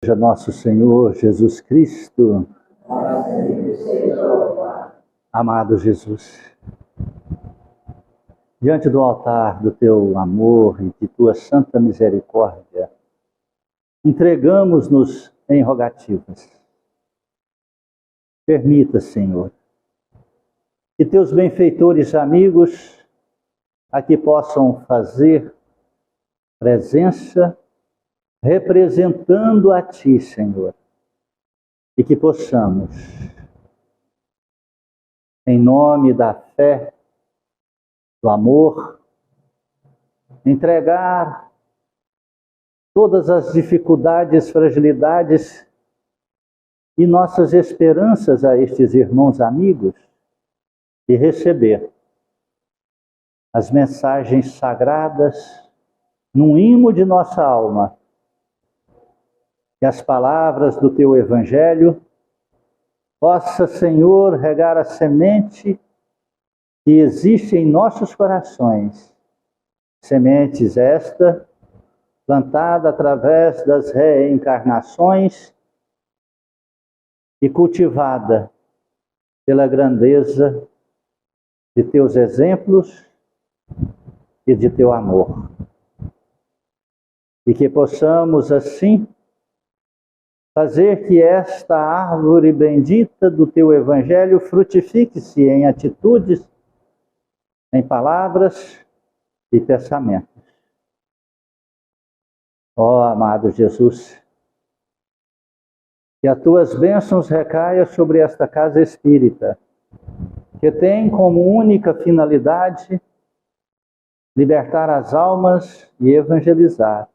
Seja nosso Senhor Jesus Cristo. Amado Jesus, diante do altar do teu amor e de tua santa misericórdia, entregamos-nos em rogativas. Permita, Senhor, que teus benfeitores amigos aqui possam fazer presença representando a Ti, Senhor, e que possamos, em nome da fé, do amor, entregar todas as dificuldades, fragilidades e nossas esperanças a estes irmãos amigos e receber as mensagens sagradas num imo de nossa alma, que as palavras do teu Evangelho possa, Senhor, regar a semente que existe em nossos corações. Sementes esta, plantada através das reencarnações e cultivada pela grandeza de teus exemplos e de teu amor. E que possamos, assim, fazer que esta árvore bendita do teu Evangelho frutifique-se em atitudes, em palavras e pensamentos. Ó amado Jesus, que as tuas bênçãos recaiam sobre esta casa espírita, que tem como única finalidade libertar as almas e evangelizar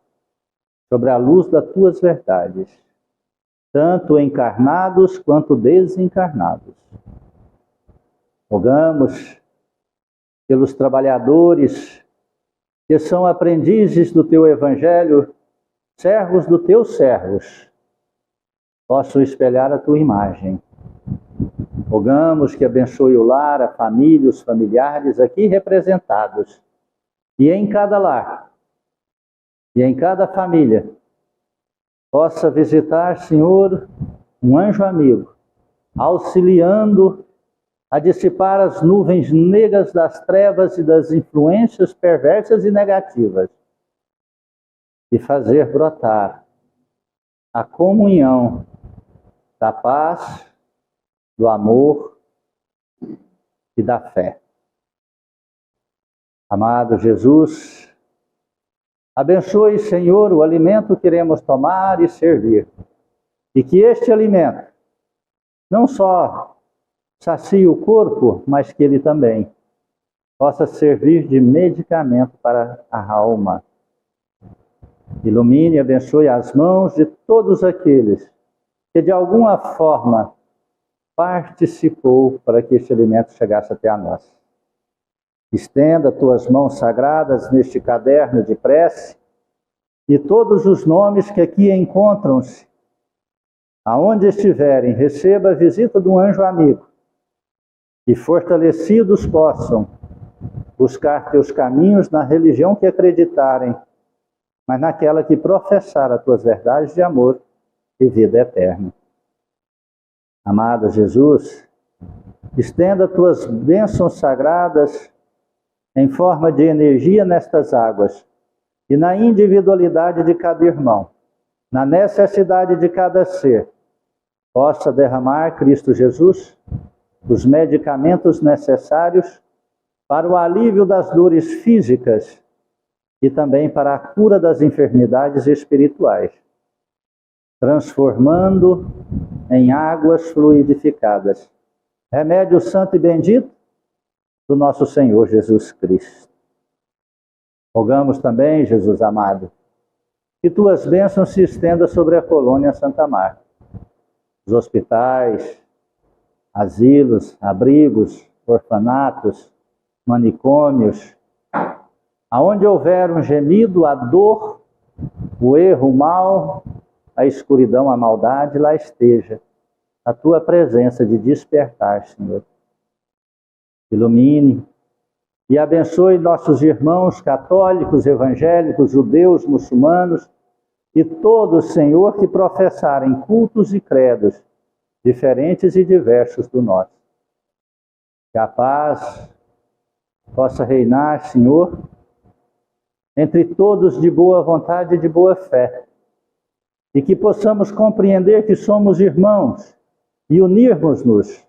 sobre a luz das tuas verdades, tanto encarnados quanto desencarnados. Rogamos pelos trabalhadores que são aprendizes do teu Evangelho, servos dos teus servos, possam espelhar a tua imagem. Rogamos que abençoe o lar, a família, os familiares aqui representados, e em cada lar, e em cada família, possa visitar, Senhor, um anjo amigo, auxiliando a dissipar as nuvens negras das trevas e das influências perversas e negativas, e fazer brotar a comunhão da paz, do amor e da fé. Amado Jesus, abençoe, Senhor, o alimento que iremos tomar e servir, e que este alimento não só sacie o corpo, mas que ele também possa servir de medicamento para a alma. Ilumine e abençoe as mãos de todos aqueles que de alguma forma participou para que este alimento chegasse até a nós. Estenda tuas mãos sagradas neste caderno de prece e todos os nomes que aqui encontram-se, aonde estiverem, receba a visita de um anjo amigo, e fortalecidos possam buscar teus caminhos na religião que acreditarem, mas naquela que professar as tuas verdades de amor e vida eterna. Amado Jesus, estenda tuas bênçãos sagradas em forma de energia nestas águas e na individualidade de cada irmão, na necessidade de cada ser, possa derramar, Cristo Jesus, os medicamentos necessários para o alívio das dores físicas e também para a cura das enfermidades espirituais, transformando em águas fluidificadas, remédio santo e bendito do nosso Senhor Jesus Cristo. Rogamos também, Jesus amado, que tuas bênçãos se estendam sobre a colônia Santa Marta, os hospitais, asilos, abrigos, orfanatos, manicômios, aonde houver um gemido, a dor, o erro, o mal, a escuridão, a maldade, lá esteja a tua presença de despertar, Senhor. Ilumine e abençoe nossos irmãos católicos, evangélicos, judeus, muçulmanos e todos, Senhor, que professarem cultos e credos diferentes e diversos do nosso. Que a paz possa reinar, Senhor, entre todos de boa vontade e de boa fé, e que possamos compreender que somos irmãos e unirmos-nos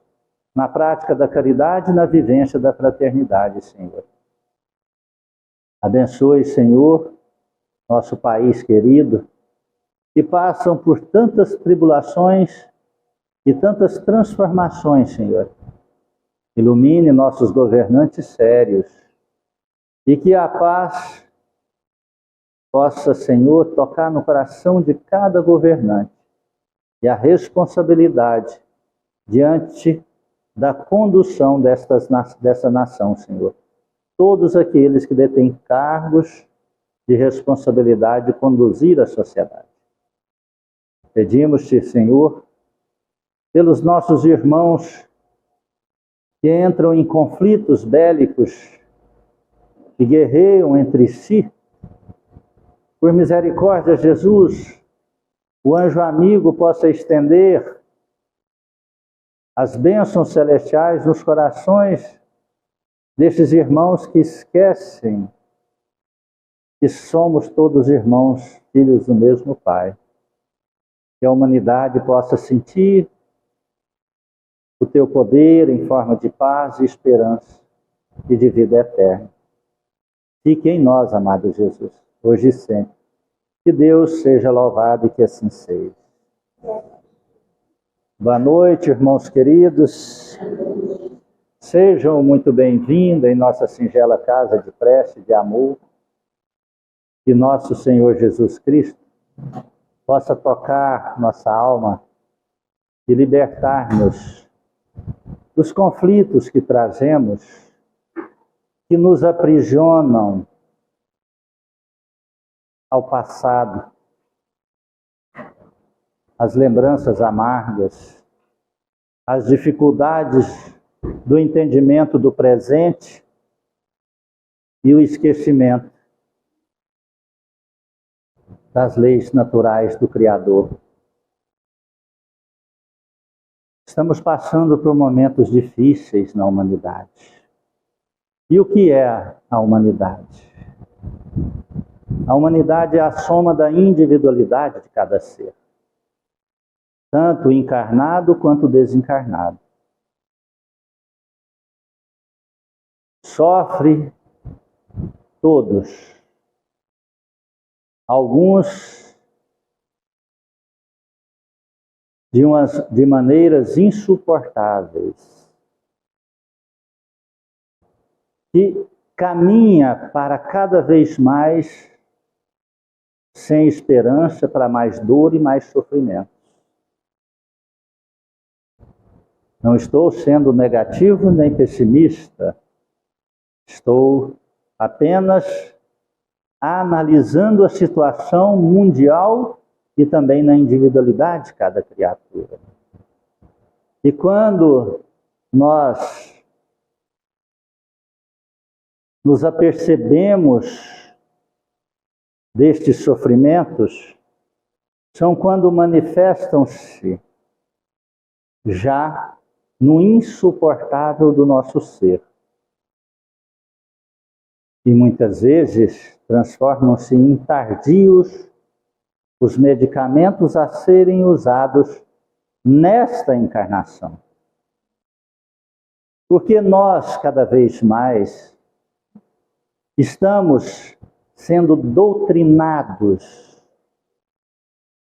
na prática da caridade e na vivência da fraternidade, Senhor. Abençoe, Senhor, nosso país querido, que passam por tantas tribulações e tantas transformações, Senhor. Ilumine nossos governantes sérios e que a paz possa, Senhor, tocar no coração de cada governante e a responsabilidade diante da condução dessa nação, Senhor. Todos aqueles que detêm cargos de responsabilidade de conduzir a sociedade. Pedimos-te, Senhor, pelos nossos irmãos que entram em conflitos bélicos, que guerreiam entre si. Por misericórdia, Jesus, o anjo amigo possa estender as bênçãos celestiais nos corações desses irmãos que esquecem que somos todos irmãos, filhos do mesmo Pai. Que a humanidade possa sentir o teu poder em forma de paz e esperança e de vida eterna. Fique em nós, amado Jesus, hoje e sempre. Que Deus seja louvado e que assim seja. Boa noite, irmãos queridos. Sejam muito bem-vindos em nossa singela casa de prece, de amor. Que nosso Senhor Jesus Cristo possa tocar nossa alma e libertar-nos dos conflitos que trazemos, que nos aprisionam ao passado, as lembranças amargas, as dificuldades do entendimento do presente e o esquecimento das leis naturais do Criador. Estamos passando por momentos difíceis na humanidade. E o que é a humanidade? A humanidade é a soma da individualidade de cada ser, tanto encarnado quanto desencarnado. Sofre todos. Alguns de maneiras insuportáveis. E caminha para cada vez mais sem esperança, para mais dor e mais sofrimento. Não estou sendo negativo nem pessimista. Estou apenas analisando a situação mundial e também na individualidade de cada criatura. E quando nós nos apercebemos destes sofrimentos, são quando manifestam-se já no insuportável do nosso ser. E muitas vezes transformam-se em tardios os medicamentos a serem usados nesta encarnação. Porque nós, cada vez mais, estamos sendo doutrinados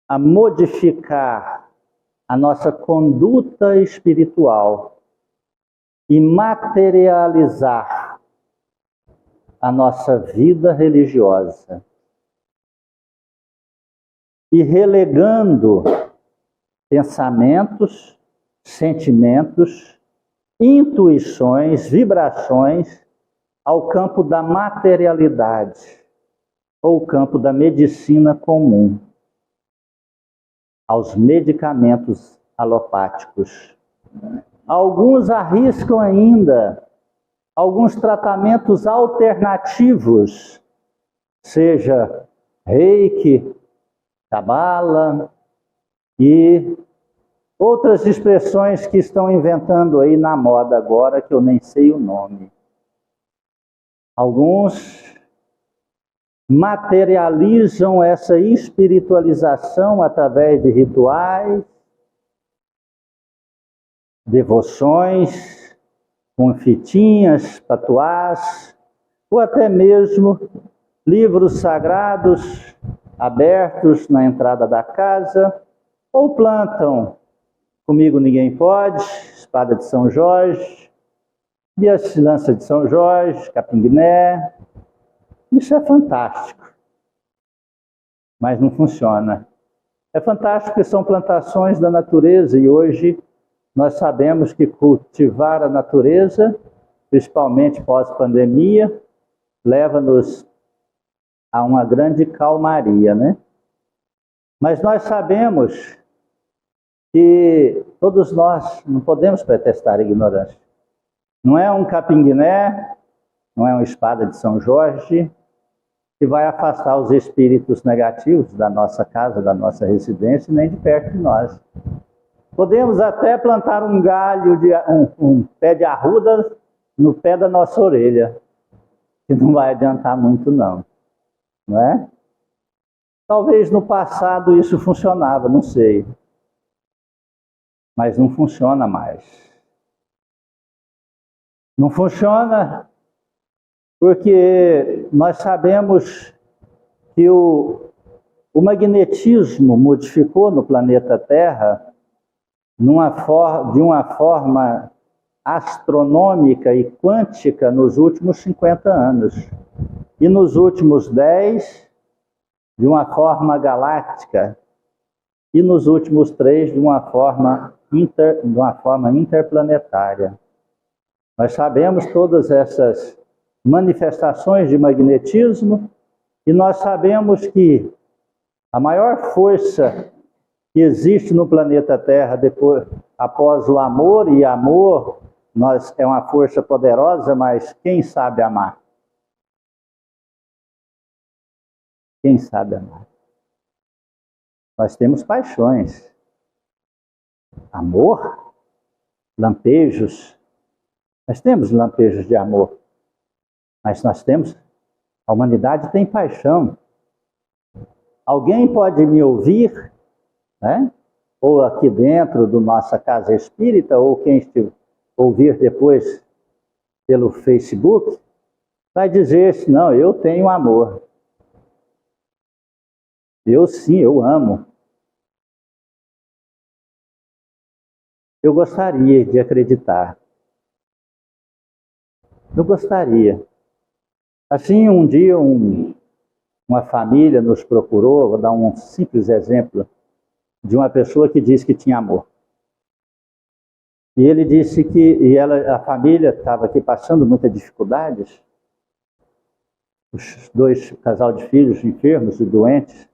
a modificar a nossa conduta espiritual e materializar a nossa vida religiosa. E relegando pensamentos, sentimentos, intuições, vibrações ao campo da materialidade, ou campo da medicina comum, aos medicamentos alopáticos. Alguns arriscam ainda alguns tratamentos alternativos, seja reiki, cabala e outras expressões que estão inventando aí na moda agora, que eu nem sei o nome. Alguns materializam essa espiritualização através de rituais, devoções, com fitinhas, patuás, ou até mesmo livros sagrados abertos na entrada da casa, ou plantam Comigo Ninguém Pode, espada de São Jorge, e a lança de São Jorge, capim-guiné. Isso é fantástico, mas não funciona. É fantástico porque são plantações da natureza e hoje nós sabemos que cultivar a natureza, principalmente pós-pandemia, leva-nos a uma grande calmaria, né? Mas nós sabemos que todos nós não podemos pretextar a ignorância. Não é um capim-guiné, não é uma espada de São Jorge que vai afastar os espíritos negativos da nossa casa, da nossa residência, nem de perto de nós. Podemos até plantar um galho, um pé de arruda no pé da nossa orelha, que não vai adiantar muito não é? Talvez no passado isso funcionava, não sei. Mas não funciona mais. Não funciona porque nós sabemos que o magnetismo modificou no planeta Terra de uma forma astronômica e quântica nos últimos 50 anos. E nos últimos 10, de uma forma galáctica. E nos últimos 3, de uma forma interplanetária. Nós sabemos todas essas manifestações de magnetismo e nós sabemos que a maior força que existe no planeta Terra após o amor, e amor é uma força poderosa, mas quem sabe amar? Quem sabe amar? Nós temos paixões, amor, lampejos. Nós temos lampejos de amor, mas a humanidade tem paixão. Alguém pode me ouvir, né? Ou aqui dentro da nossa casa espírita, ou quem ouvir depois pelo Facebook, vai dizer, não, eu tenho amor. Eu amo. Eu gostaria de acreditar. Eu gostaria. Assim, um dia uma família nos procurou, vou dar um simples exemplo, de uma pessoa que disse que tinha amor. E ele disse que a família estava aqui passando muitas dificuldades, o casal de filhos enfermos e doentes,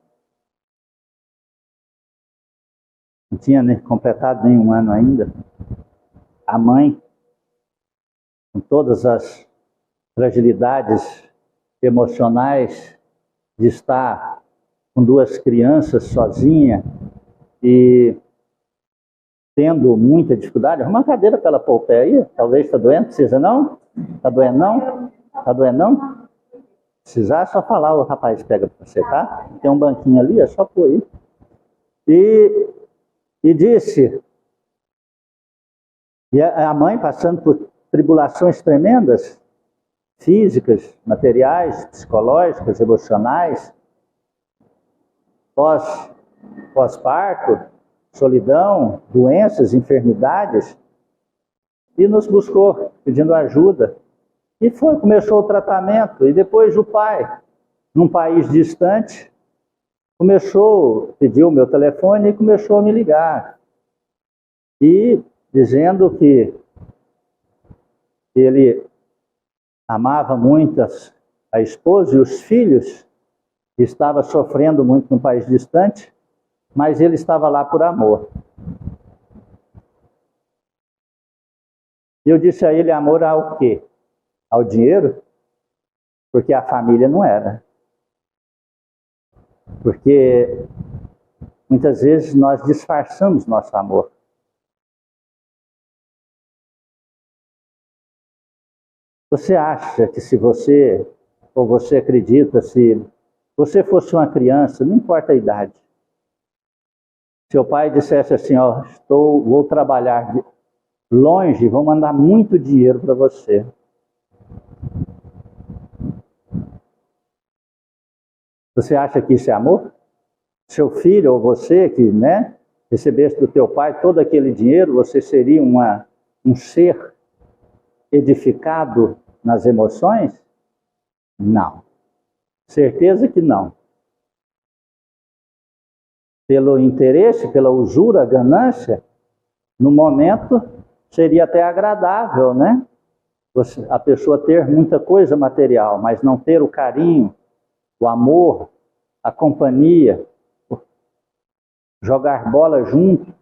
não tinha completado nenhum ano ainda. A mãe, com todas as fragilidades emocionais de estar com 2 crianças sozinha e tendo muita dificuldade. Arruma uma cadeira para ela pôr o pé aí. Talvez está doendo. Precisa não? Está doendo não? Está doendo não? Precisar, é só falar, o rapaz pega para você, tá? Tem um banquinho ali, é só pôr aí. E disse, e a mãe passando por tribulações tremendas, físicas, materiais, psicológicas, emocionais, pós-parto, solidão, doenças, enfermidades, e nos buscou pedindo ajuda. E começou o tratamento, e depois o pai, num país distante, pediu o meu telefone e começou a me ligar. E dizendo que ele amava muito a esposa e os filhos, estava sofrendo muito num país distante, mas ele estava lá por amor. E eu disse a ele, amor ao quê? Ao dinheiro? Porque a família não era. Porque Muitas vezes nós disfarçamos nosso amor. Você acha que se você, ou você acredita, se você fosse uma criança, não importa a idade, seu pai dissesse assim, ó, vou trabalhar longe, vou mandar muito dinheiro para você. Você acha que isso é amor? Seu filho ou você que, recebesse do teu pai todo aquele dinheiro, você seria um ser edificado nas emoções? Não. Certeza que não. Pelo interesse, pela usura, ganância, no momento seria até agradável, né? A pessoa ter muita coisa material, mas não ter o carinho, o amor, a companhia, jogar bola junto,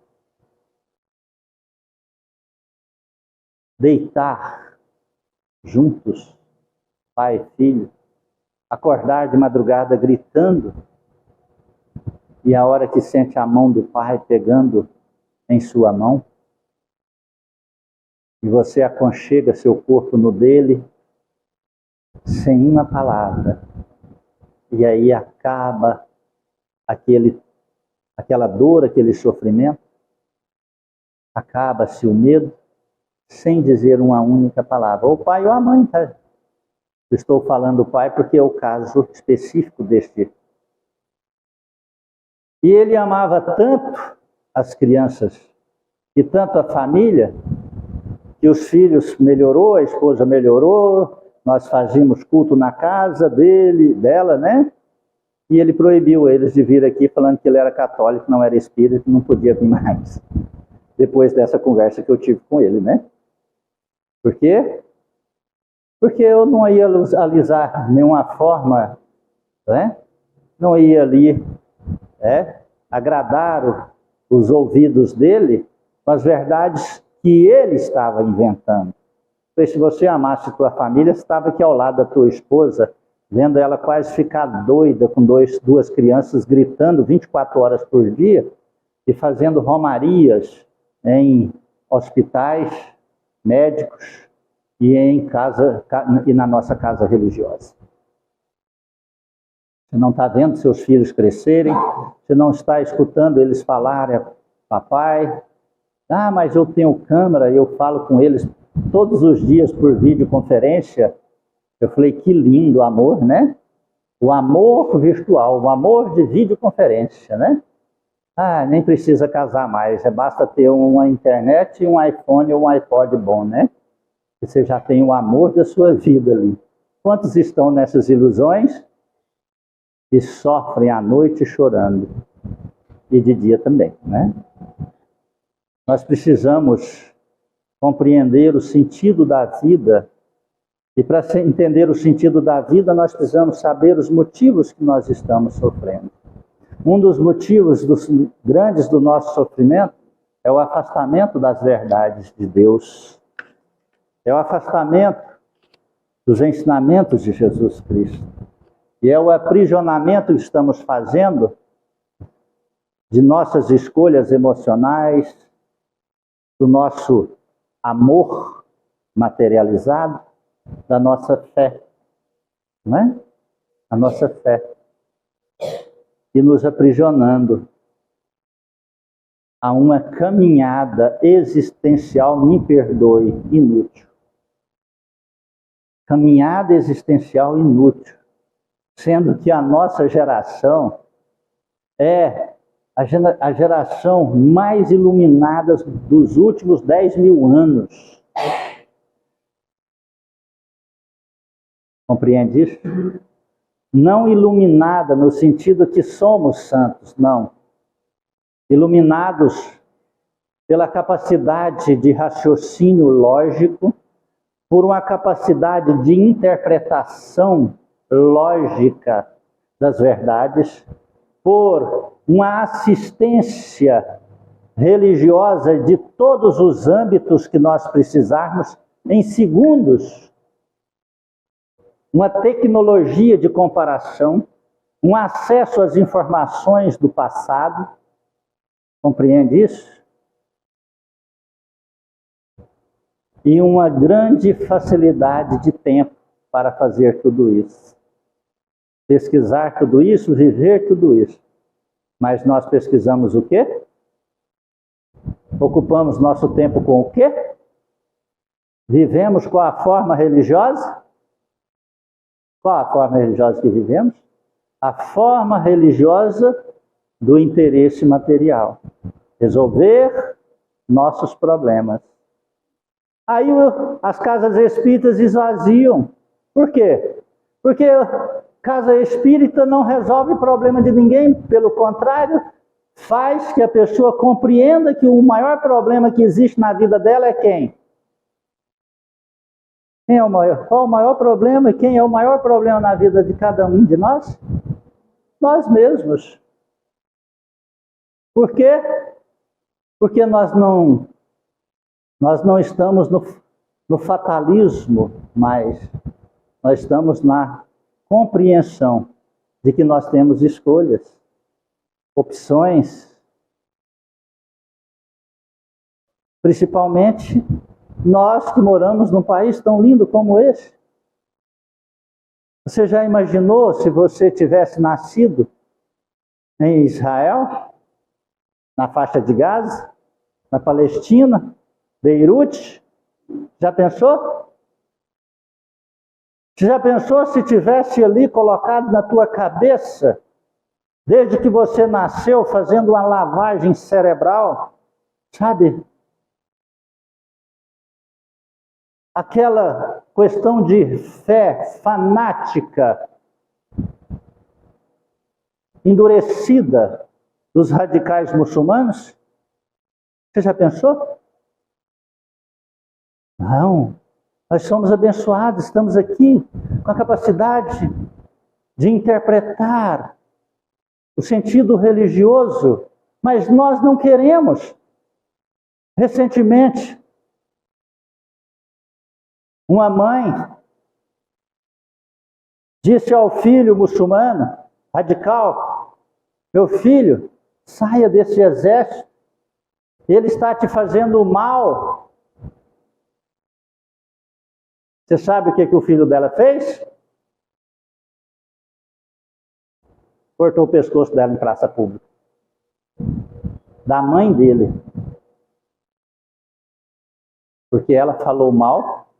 deitar juntos, pai e filho, acordar de madrugada gritando, e a hora que sente a mão do pai pegando em sua mão, e você aconchega seu corpo no dele, sem uma palavra, e aí acaba aquela dor, aquele sofrimento, acaba-se o medo, sem dizer uma única palavra. Ou o pai ou a mãe, tá? Estou falando do pai porque é o caso específico deste. E ele amava tanto as crianças e tanto a família, que os filhos melhorou, a esposa melhorou, nós fazíamos culto na casa dela, né? E ele proibiu eles de vir aqui, falando que ele era católico, não era espírita, não podia vir mais. Depois dessa conversa que eu tive com ele, né? Por quê? Porque eu não ia alisar nenhuma forma, né? Não ia ali agradar os ouvidos dele com as verdades que ele estava inventando. Porque se você amasse tua família, você estava aqui ao lado da tua esposa, vendo ela quase ficar doida com duas crianças gritando 24 horas por dia e fazendo romarias em hospitais, médicos e e na nossa casa religiosa. Você não está vendo seus filhos crescerem, você não está escutando eles falarem, papai, mas eu tenho câmera, eu falo com eles todos os dias por videoconferência. Eu falei, que lindo amor, né? O amor virtual, o amor de videoconferência, né? Nem precisa casar mais, basta ter uma internet, um iPhone ou um iPod bom, né? Você já tem o amor da sua vida ali. Quantos estão nessas ilusões e sofrem à noite chorando? E de dia também, né? Nós precisamos compreender o sentido da vida. E para entender o sentido da vida, nós precisamos saber os motivos que nós estamos sofrendo. Um dos motivos grandes do nosso sofrimento é o afastamento das verdades de Deus. É o afastamento dos ensinamentos de Jesus Cristo. E é o aprisionamento que estamos fazendo de nossas escolhas emocionais, do nosso amor materializado, da nossa fé, não é? A nossa fé. E nos aprisionando a uma caminhada existencial, me perdoe, inútil. Caminhada existencial inútil. Sendo que a nossa geração é a geração mais iluminada dos últimos 10.000 anos. Compreende isso? Não iluminada no sentido que somos santos, não. Iluminados pela capacidade de raciocínio lógico, por uma capacidade de interpretação lógica das verdades, por uma assistência religiosa de todos os âmbitos que nós precisarmos em segundos, uma tecnologia de comparação, um acesso às informações do passado, Compreende isso? E uma grande facilidade de tempo para fazer tudo isso. Pesquisar tudo isso, viver tudo isso. Mas nós pesquisamos o quê? Ocupamos nosso tempo com o quê? Vivemos com a forma religiosa? Qual a forma religiosa que vivemos? A forma religiosa do interesse material. Resolver nossos problemas. Aí as casas espíritas esvaziam. Por quê? Porque casa espírita não resolve problema de ninguém, pelo contrário, faz que a pessoa compreenda que o maior problema que existe na vida dela é quem? Quem é o maior? Qual o maior problema? Quem é o maior problema na vida de cada um de nós? Nós mesmos. Por quê? Porque nós não estamos no fatalismo mais. Nós estamos na compreensão de que nós temos escolhas, opções. Principalmente nós que moramos num país tão lindo como esse. Você já imaginou se você tivesse nascido em Israel, na faixa de Gaza, na Palestina, Beirute? Já pensou? Você já pensou se tivesse ali colocado na tua cabeça, desde que você nasceu, fazendo uma lavagem cerebral, sabe? Aquela questão de fé fanática, endurecida dos radicais muçulmanos? Você já pensou? Não. Nós somos abençoados, estamos aqui com a capacidade de interpretar o sentido religioso, mas nós não queremos. Recentemente, uma mãe disse ao filho muçulmano, radical: meu filho, saia desse exército, ele está te fazendo mal. Você sabe o que o filho dela fez? Cortou o pescoço dela em praça pública. Da mãe dele. Porque ela falou mal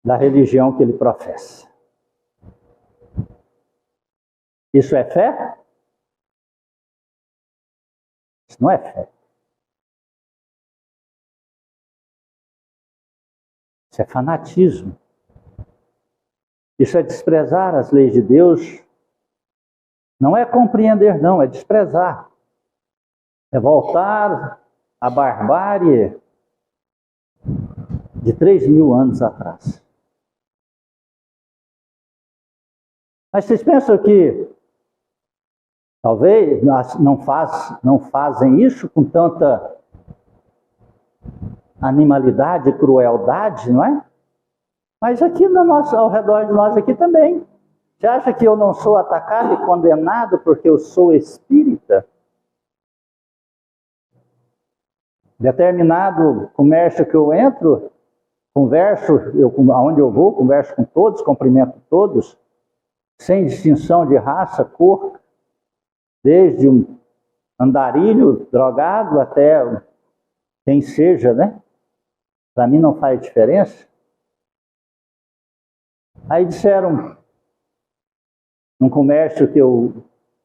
da religião que ele professa. Isso é fé? Isso não é fé. Isso é fanatismo. Isso é desprezar as leis de Deus. Não é compreender, não, é desprezar. É voltar à barbárie de 3.000 anos atrás. Mas vocês pensam que talvez não fazem isso com tanta animalidade e crueldade, não é? Mas aqui ao redor de nós aqui também. Você acha que eu não sou atacado e condenado porque eu sou espírita? Determinado comércio que eu entro, aonde eu vou, converso com todos, cumprimento todos, sem distinção de raça, cor, desde um andarilho drogado até quem seja, né? Para mim não faz diferença. Aí disseram, num comércio que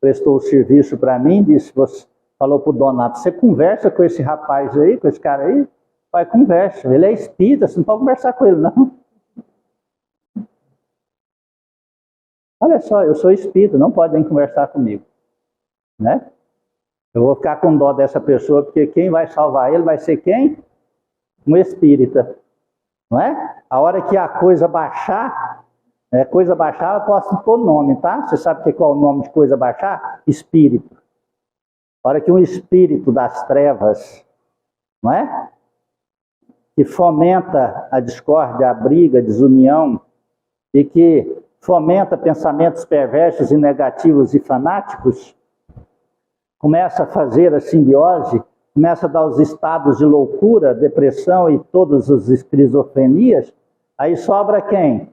prestou o serviço para mim, falou para o Donato: você conversa com esse rapaz aí, com esse cara aí? Vai, conversa. Ele é espírita, você não pode conversar com ele, não. Olha só, eu sou espírita, não podem conversar comigo. Né? Eu vou ficar com dó dessa pessoa, porque quem vai salvar ele vai ser quem? Um espírita. Não é? A hora que a coisa baixar, eu posso pôr nome, tá? Você sabe qual é o nome de coisa baixar? Espírito. A hora que um espírito das trevas, não é? Que fomenta a discórdia, a briga, a desunião, e que fomenta pensamentos perversos e negativos e fanáticos, começa a fazer a simbiose, começa a dar os estados de loucura, depressão e todas as esquizofrenias, aí sobra quem?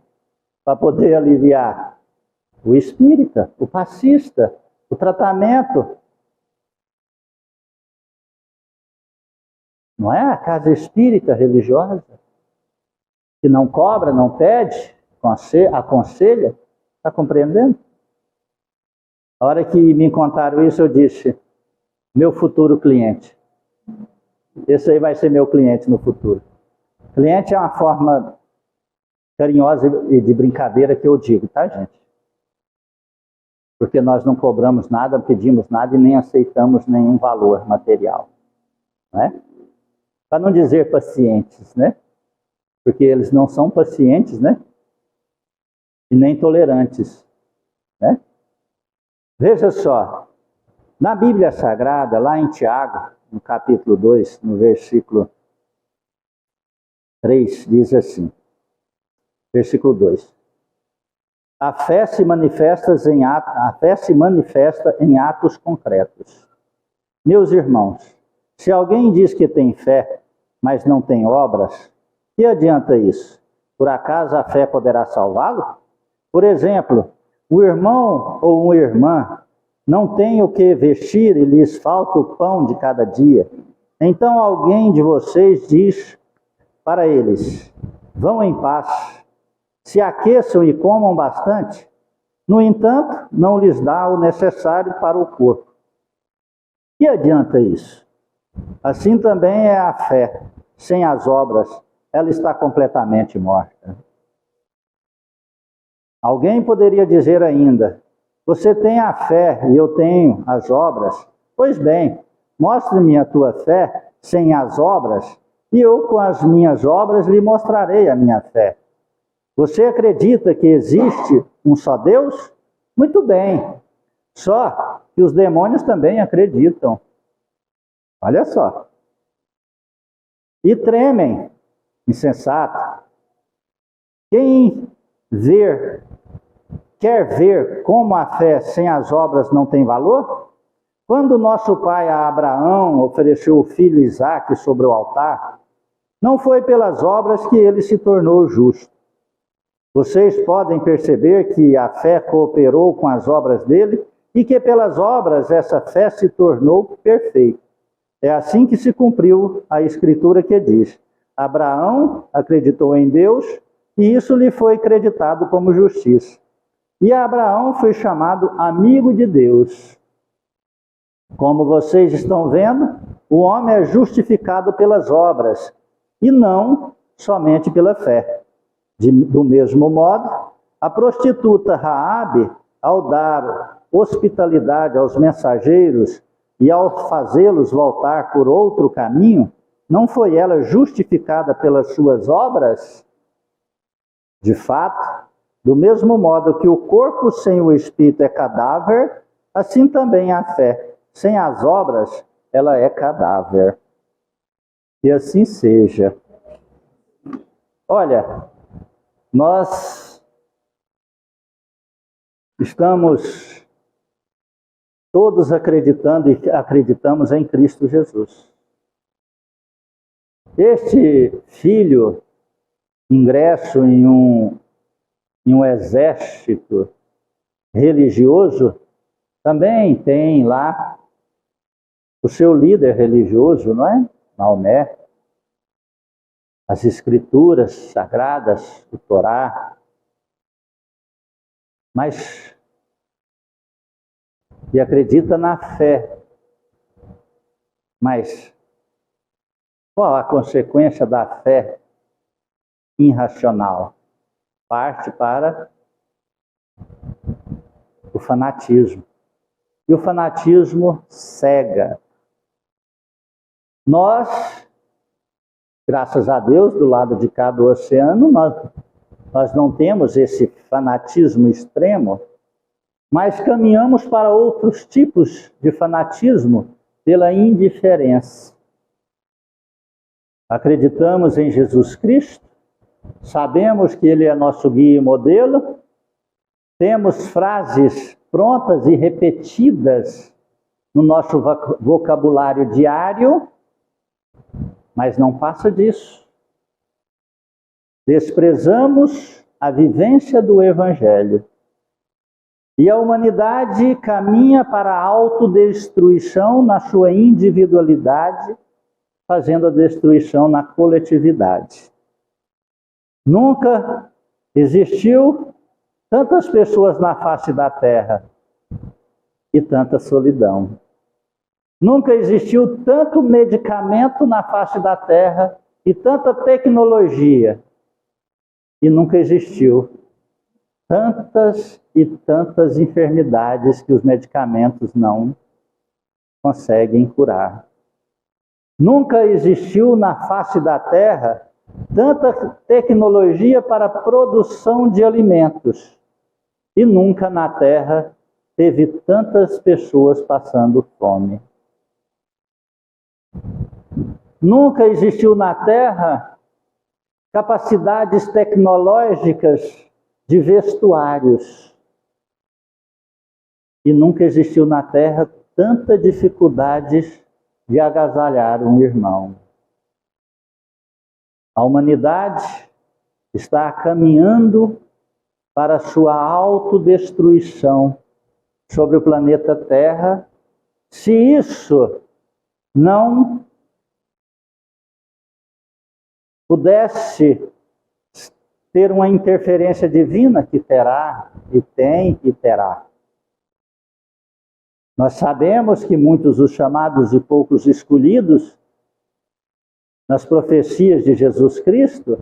Para poder aliviar? O espírita, o passista, o tratamento. Não é a casa espírita religiosa, que não cobra, não pede, aconselha, está compreendendo? A hora que me contaram isso, eu disse, meu futuro cliente. Esse aí vai ser meu cliente no futuro. Cliente é uma forma carinhosa e de brincadeira que eu digo, tá, gente? Porque nós não cobramos nada, não pedimos nada e nem aceitamos nenhum valor material, né? Para não dizer pacientes, né? Porque eles não são pacientes, né? E nem tolerantes, né? Veja só, na Bíblia Sagrada, lá em Tiago, no capítulo 2, no versículo 3, diz assim, versículo 2. A fé se manifesta em atos concretos. Meus irmãos, se alguém diz que tem fé, mas não tem obras, que adianta isso? Por acaso a fé poderá salvá-lo? Por exemplo, o irmão ou uma irmã não tem o que vestir e lhes falta o pão de cada dia. Então alguém de vocês diz para eles, vão em paz, se aqueçam e comam bastante. No entanto, não lhes dá o necessário para o corpo. Que adianta isso? Assim também é a fé. Sem as obras, ela está completamente morta. Alguém poderia dizer ainda, você tem a fé e eu tenho as obras. Pois bem, mostre-me a tua fé sem as obras, e eu com as minhas obras lhe mostrarei a minha fé. Você acredita que existe um só Deus? Muito bem, só que os demônios também acreditam. Olha só. E tremem, insensato. Quem quer ver como a fé sem as obras não tem valor? Quando nosso pai Abraão ofereceu o filho Isaque sobre o altar, não foi pelas obras que ele se tornou justo. Vocês podem perceber que a fé cooperou com as obras dele e que pelas obras essa fé se tornou perfeita. É assim que se cumpriu a escritura que diz, Abraão acreditou em Deus e isso lhe foi creditado como justiça. E Abraão foi chamado amigo de Deus. Como vocês estão vendo, o homem é justificado pelas obras e não somente pela fé. Do mesmo modo, a prostituta Raabe, ao dar hospitalidade aos mensageiros e ao fazê-los voltar por outro caminho, não foi ela justificada pelas suas obras? De fato, do mesmo modo que o corpo sem o espírito é cadáver, assim também a fé. Sem as obras, ela é cadáver. Que assim seja. Olha, nós estamos todos acreditando e acreditamos em Cristo Jesus. Este filho, ingresso em um exército religioso, também tem lá o seu líder religioso, não é? Maomé. As escrituras sagradas, o Torá. Mas, e acredita na fé. Mas, qual a consequência da fé irracional? Parte para o fanatismo. E o fanatismo cega. Nós, graças a Deus, do lado de cá do oceano, nós não temos esse fanatismo extremo, mas caminhamos para outros tipos de fanatismo pela indiferença. Acreditamos em Jesus Cristo, sabemos que Ele é nosso guia e modelo, temos frases prontas e repetidas no nosso vocabulário diário, mas não passa disso. Desprezamos a vivência do Evangelho. E a humanidade caminha para a autodestruição na sua individualidade, fazendo a destruição na coletividade. Nunca existiu tantas pessoas na face da terra e tanta solidão. Nunca existiu tanto medicamento na face da terra e tanta tecnologia. E nunca existiu tantas e tantas enfermidades que os medicamentos não conseguem curar. Nunca existiu na face da terra tanta tecnologia para a produção de alimentos. E nunca na terra teve tantas pessoas passando fome. Nunca existiu na terra capacidades tecnológicas de vestuários. E nunca existiu na terra tanta dificuldades de agasalhar um irmão. A humanidade está caminhando para a sua autodestruição sobre o planeta Terra, se isso não pudesse ter uma interferência divina, que terá, e tem, e terá. Nós sabemos que muitos os chamados e poucos escolhidos, nas profecias de Jesus Cristo,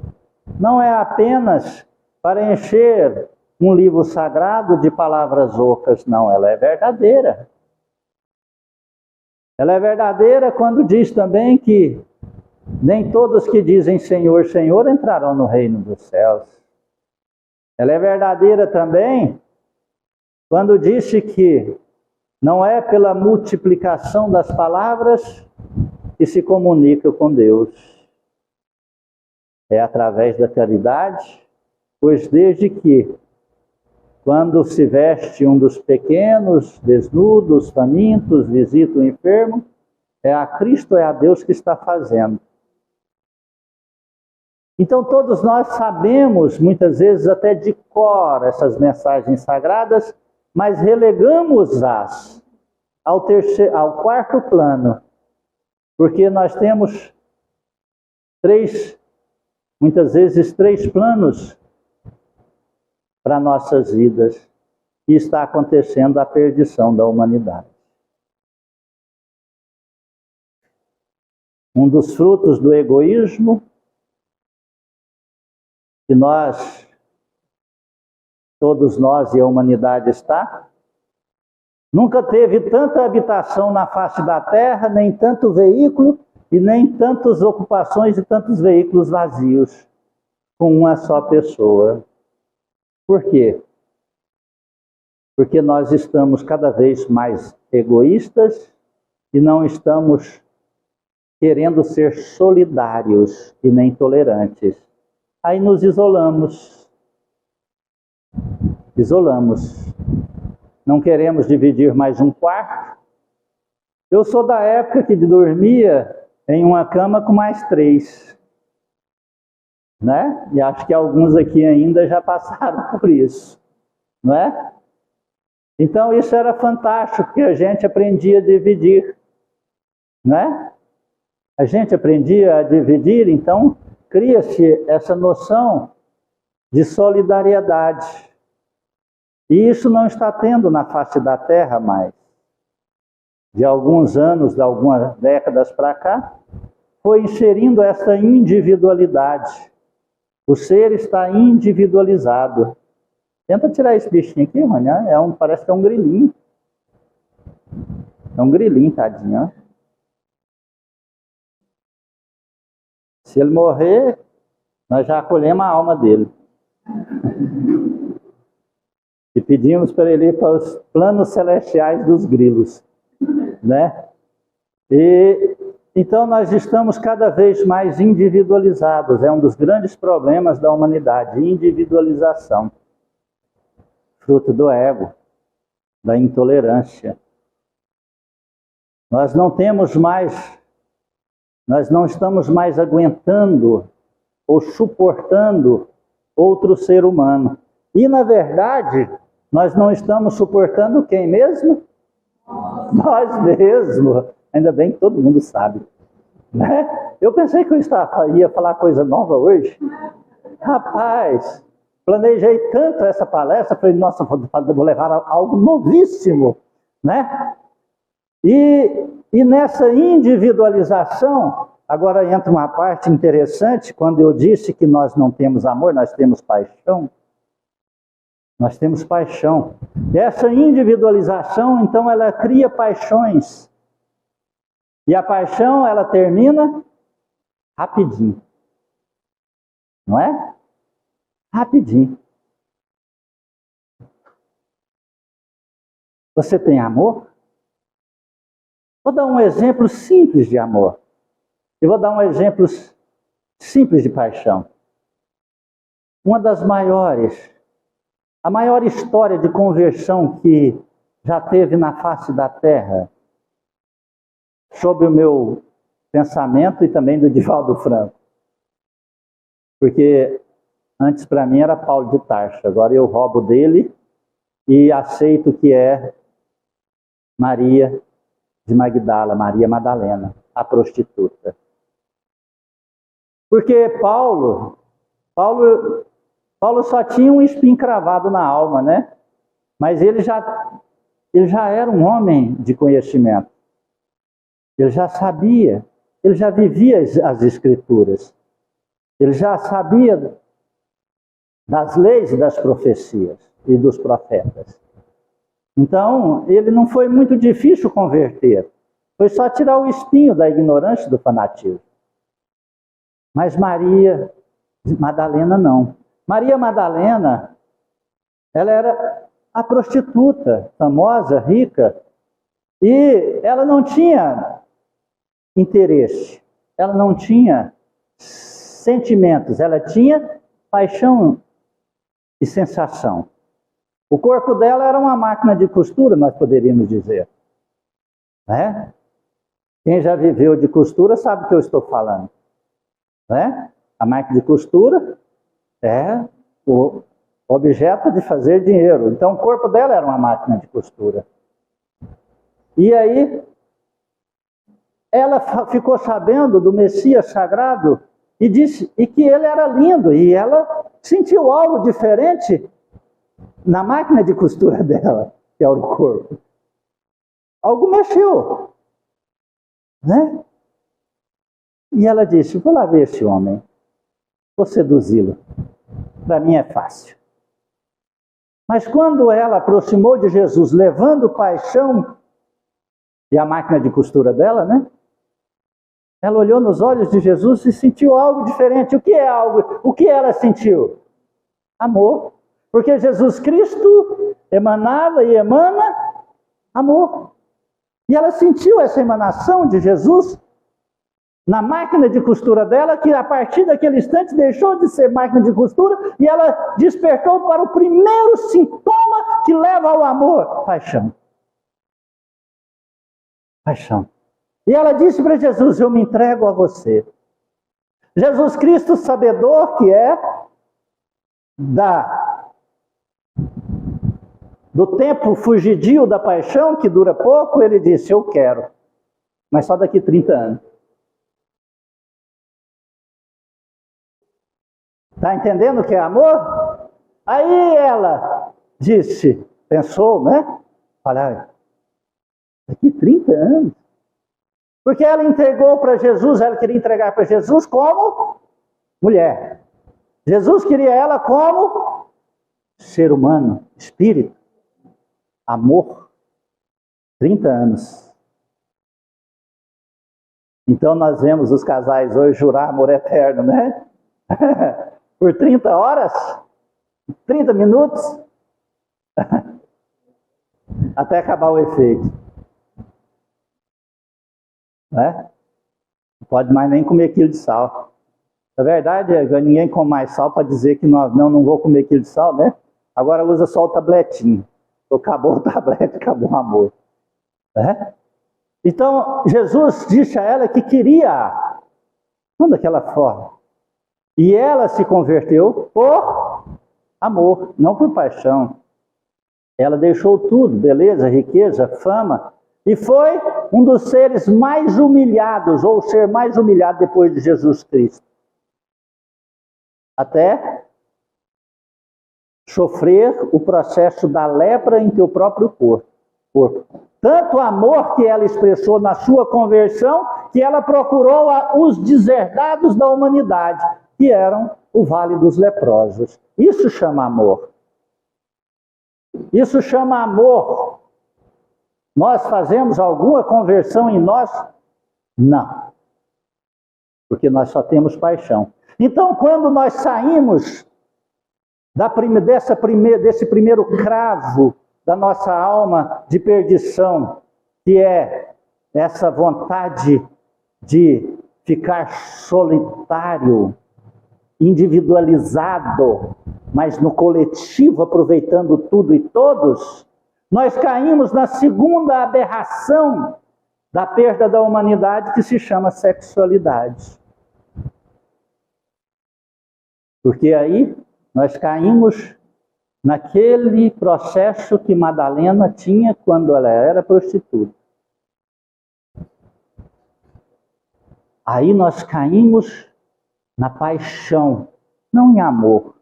não é apenas para encher um livro sagrado de palavras ocas, não, ela é verdadeira. Ela é verdadeira quando diz também que nem todos que dizem Senhor, Senhor entrarão no reino dos céus. Ela é verdadeira também quando disse que não é pela multiplicação das palavras que se comunica com Deus. É através da caridade, pois desde que, quando se veste um dos pequenos, desnudos, famintos, visita o enfermo, é a Cristo, é a Deus que está fazendo. Então todos nós sabemos, muitas vezes até de cor, essas mensagens sagradas, mas relegamos-as ao quarto plano, porque nós temos muitas vezes três planos para nossas vidas, e está acontecendo a perdição da humanidade. Um dos frutos do egoísmo que todos nós e a humanidade está, nunca teve tanta habitação na face da terra, nem tanto veículo e nem tantas ocupações e tantos veículos vazios com uma só pessoa. Por quê? Porque nós estamos cada vez mais egoístas e não estamos querendo ser solidários e nem tolerantes. Aí nos isolamos. Não queremos dividir mais um quarto. Eu sou da época que dormia em uma cama com mais 3. Né? E acho que alguns aqui ainda já passaram por isso. Não é? Então isso era fantástico, porque a gente aprendia a dividir. Né? A gente aprendia a dividir, então cria-se essa noção de solidariedade. E isso não está tendo na face da terra mais. De alguns anos, de algumas décadas para cá, foi inserindo essa individualidade. O ser está individualizado. Tenta tirar esse bichinho aqui, Rony. Parece que é um grilinho. É um grilinho, tadinho. Se ele morrer, nós já acolhemos a alma dele. E pedimos para ele ir para os planos celestiais dos grilos. Né? E então nós estamos cada vez mais individualizados. É um dos grandes problemas da humanidade, individualização. Fruto do ego, da intolerância. Nós não temos mais, nós não estamos mais aguentando ou suportando outro ser humano. E, na verdade, nós não estamos suportando quem mesmo? Nós mesmos. Ainda bem que todo mundo sabe. Né? Eu pensei que eu ia falar coisa nova hoje. Rapaz, planejei tanto essa palestra, falei, nossa, vou levar algo novíssimo, né? E nessa individualização, agora entra uma parte interessante, quando eu disse que nós não temos amor, nós temos paixão. Nós temos paixão. E essa individualização, então, ela cria paixões. E a paixão, ela termina rapidinho. Não é? Rapidinho. Você tem amor? Vou dar um exemplo simples de amor. E vou dar um exemplo simples de paixão. Uma das maiores, a maior história de conversão que já teve na face da terra, sob o meu pensamento e também do Divaldo Franco. Porque antes para mim era Paulo de Tarso, agora eu roubo dele e aceito que é Maria de Magdala, Maria Madalena, a prostituta. Porque Paulo só tinha um espinho cravado na alma, né? Mas ele já era um homem de conhecimento. Ele já sabia, ele já vivia as Escrituras. Ele já sabia das leis e das profecias e dos profetas. Então, ele não foi muito difícil converter. Foi só tirar o espinho da ignorância e do fanatismo. Mas Maria Madalena não. Maria Madalena, ela era a prostituta, famosa, rica, e ela não tinha interesse, ela não tinha sentimentos, ela tinha paixão e sensação. O corpo dela era uma máquina de costura, nós poderíamos dizer. Né? Quem já viveu de costura sabe o que eu estou falando. Né? A máquina de costura é o objeto de fazer dinheiro. Então o corpo dela era uma máquina de costura. E aí ela ficou sabendo do Messias sagrado e disse que ele era lindo. E ela sentiu algo diferente na máquina de costura dela, que é o corpo. Algo mexeu. Né? E ela disse, vou lá ver esse homem. Vou seduzi-lo. Para mim é fácil. Mas quando ela aproximou de Jesus, levando paixão e a máquina de costura dela, né? Ela olhou nos olhos de Jesus e sentiu algo diferente. O que é algo? O que ela sentiu? Amor. Porque Jesus Cristo emanava e emana amor. E ela sentiu essa emanação de Jesus na máquina de costura dela, que a partir daquele instante deixou de ser máquina de costura e ela despertou para o primeiro sintoma que leva ao amor: paixão. Paixão. E ela disse para Jesus, eu me entrego a você. Jesus Cristo, sabedor que é do tempo fugidio da paixão, que dura pouco, ele disse, eu quero, mas só daqui 30 anos. Está entendendo o que é amor? Aí ela disse, pensou, né? Olha, daqui 30 anos. Porque ela entregou para Jesus, ela queria entregar para Jesus como mulher. Jesus queria ela como ser humano, espírito, amor. 30 anos. Então nós vemos os casais hoje jurar amor eterno, né? Por 30 horas, 30 minutos, até acabar o efeito. Né? Não pode mais nem comer quilo de sal. Na verdade, ninguém come mais sal para dizer que não vou comer quilo de sal, né? Agora usa só o tabletinho. Acabou o tablete, acabou o amor. Né? Então, Jesus disse a ela que queria, não daquela forma. E ela se converteu por amor, não por paixão. Ela deixou tudo, beleza, riqueza, fama, e foi um dos seres mais humilhados, ou o ser mais humilhado depois de Jesus Cristo. Até sofrer o processo da lepra em teu próprio corpo. Tanto amor que ela expressou na sua conversão, que ela procurou os deserdados da humanidade, que eram o Vale dos Leprosos. Isso chama amor. Isso chama amor. Nós fazemos alguma conversão em nós? Não. Porque nós só temos paixão. Então, quando nós saímos desse primeiro cravo da nossa alma de perdição, que é essa vontade de ficar solitário, individualizado, mas no coletivo, aproveitando tudo e todos, nós caímos na segunda aberração da perda da humanidade, que se chama sexualidade. Porque aí nós caímos naquele processo que Madalena tinha quando ela era prostituta. Aí nós caímos na paixão, não em amor.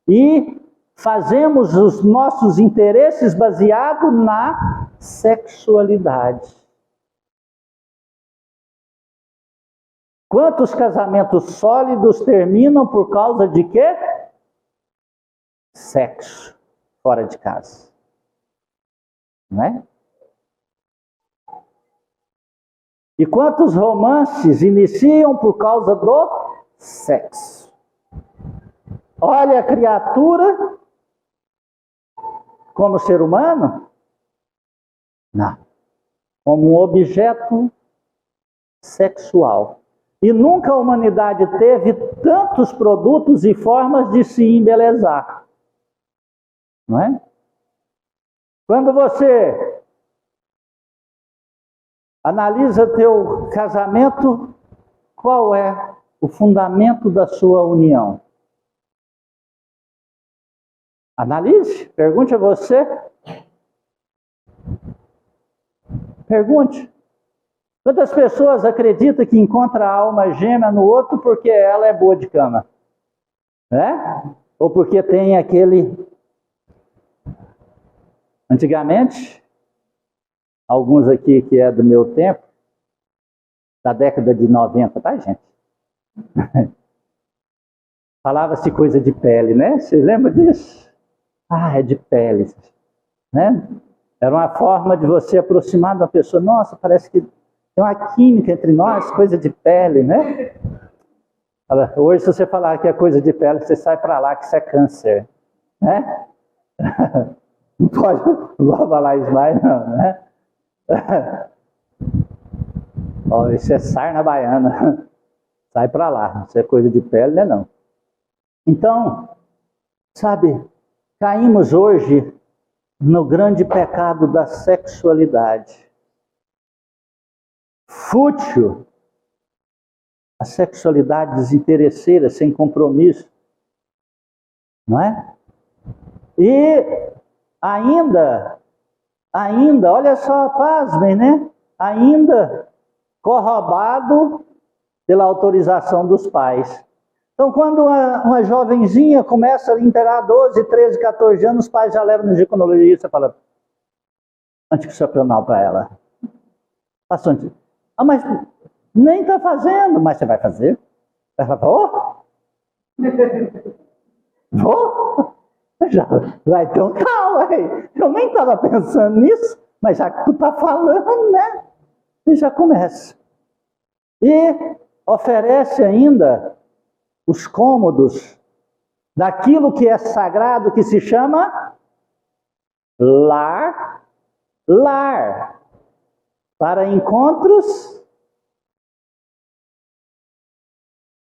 E fazemos os nossos interesses baseados na sexualidade. Quantos casamentos sólidos terminam por causa de quê? Sexo fora de casa. Não é? E quantos romances iniciam por causa do sexo? Olha a criatura como ser humano? Não. Como um objeto sexual. E nunca a humanidade teve tantos produtos e formas de se embelezar. Não é? Quando você analisa teu casamento, qual é o fundamento da sua união? Analise, pergunte a você. Pergunte. Quantas pessoas acreditam que encontra a alma gêmea no outro porque ela é boa de cama? Ou porque tem aquele... Antigamente, alguns aqui que é do meu tempo, da década de 90, tá, gente? Falava-se coisa de pele, né? Vocês lembram disso? Ah, é de pele, né? Era uma forma de você aproximar de uma pessoa. Nossa, parece que tem uma química entre nós, coisa de pele, né? Hoje, se você falar que é coisa de pele, você sai para lá que isso é câncer, né? Não pode falar isso mais, não, né? Ó, isso é sarna baiana. Sai para lá, isso é coisa de pele, né? Não. Então, sabe, caímos hoje no grande pecado da sexualidade. Fútil, a sexualidade desinteresseira, sem compromisso, não é? E ainda, olha só, pasmem, né? Ainda corroborado pela autorização dos pais. Então, quando uma jovenzinha começa a inteirar 12, 13, 14 anos, os pais já levam no ginecologista e falam anticoncepcional para ela. Passou anticoncepcional. Ah, mas nem está fazendo, mas você vai fazer? Ela fala, vou? Já, vai ter um tal aí. Eu nem estava pensando nisso, mas já que tu está falando, né? E já começa. E oferece ainda os cômodos daquilo que é sagrado, que se chama lar. Lar. Para encontros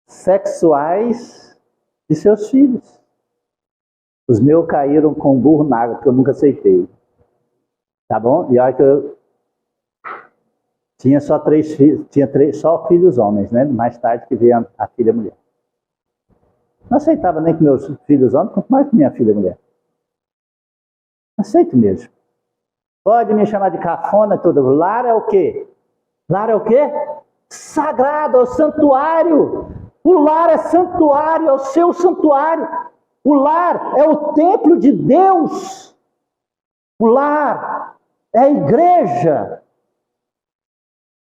sexuais de seus filhos. Os meus caíram com burro na água, porque eu nunca aceitei. Tá bom? E olha que Tinha só 3 filhos, só filhos homens, né? Mais tarde que veio a filha mulher. Não aceitava nem com meus filhos homens, quanto mais com minha filha mulher. Não aceito mesmo. Pode me chamar de cafona, tudo. Lar é o quê? Lar é o quê? Sagrado, é o santuário. O lar é santuário, é o seu santuário. O lar é o templo de Deus. O lar é a igreja.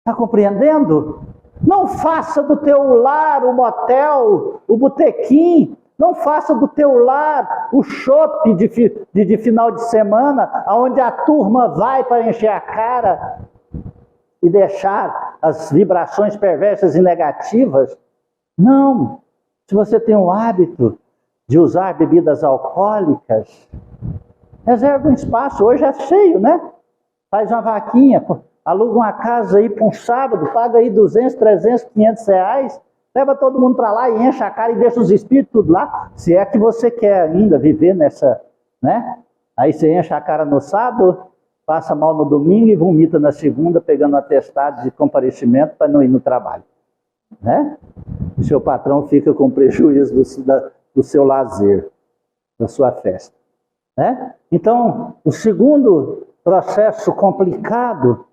Está compreendendo? Não faça do teu lar o motel, o botequim. Não faça do teu lar o shopping de final de semana, onde a turma vai para encher a cara e deixar as vibrações perversas e negativas. Não. Se você tem o hábito de usar bebidas alcoólicas, reserva um espaço. Hoje é cheio, né? Faz uma vaquinha, aluga uma casa aí para um sábado, paga aí 200, 300, 500 reais, leva todo mundo para lá e enche a cara e deixa os espíritos tudo lá, se é que você quer ainda viver nessa, né? Aí você enche a cara no sábado, passa mal no domingo e vomita na segunda, pegando atestado de comparecimento para não ir no trabalho, né? E seu patrão fica com prejuízo do seu lazer, da sua festa, né? Então, o segundo processo complicado,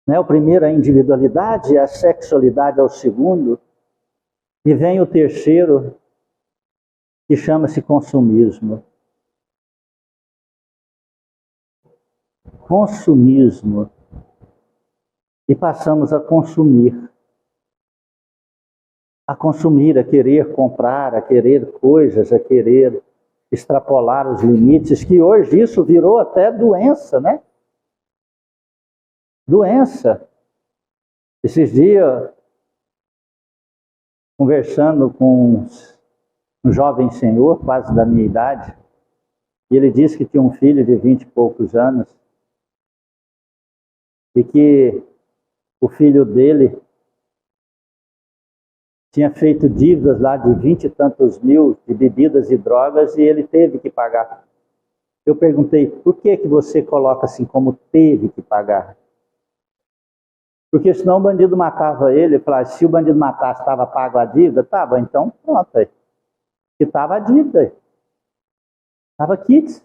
né? O primeiro é a individualidade, a sexualidade é o segundo, e vem o terceiro, que chama-se consumismo. Consumismo. E passamos a consumir, a querer comprar, a querer coisas, a querer extrapolar os limites, que hoje isso virou até doença, né? Doença. Esses dias, conversando com um jovem senhor, quase da minha idade, e ele disse que tinha um filho de 20 e poucos anos, e que o filho dele tinha feito dívidas lá de 20 e tantos mil de bebidas e drogas e ele teve que pagar. Eu perguntei, por que você coloca assim como teve que pagar? Porque senão o bandido matava ele. Eu falava, se o bandido matasse, estava pago a dívida? Estava, então pronto. Que estava a dívida. Estava quites.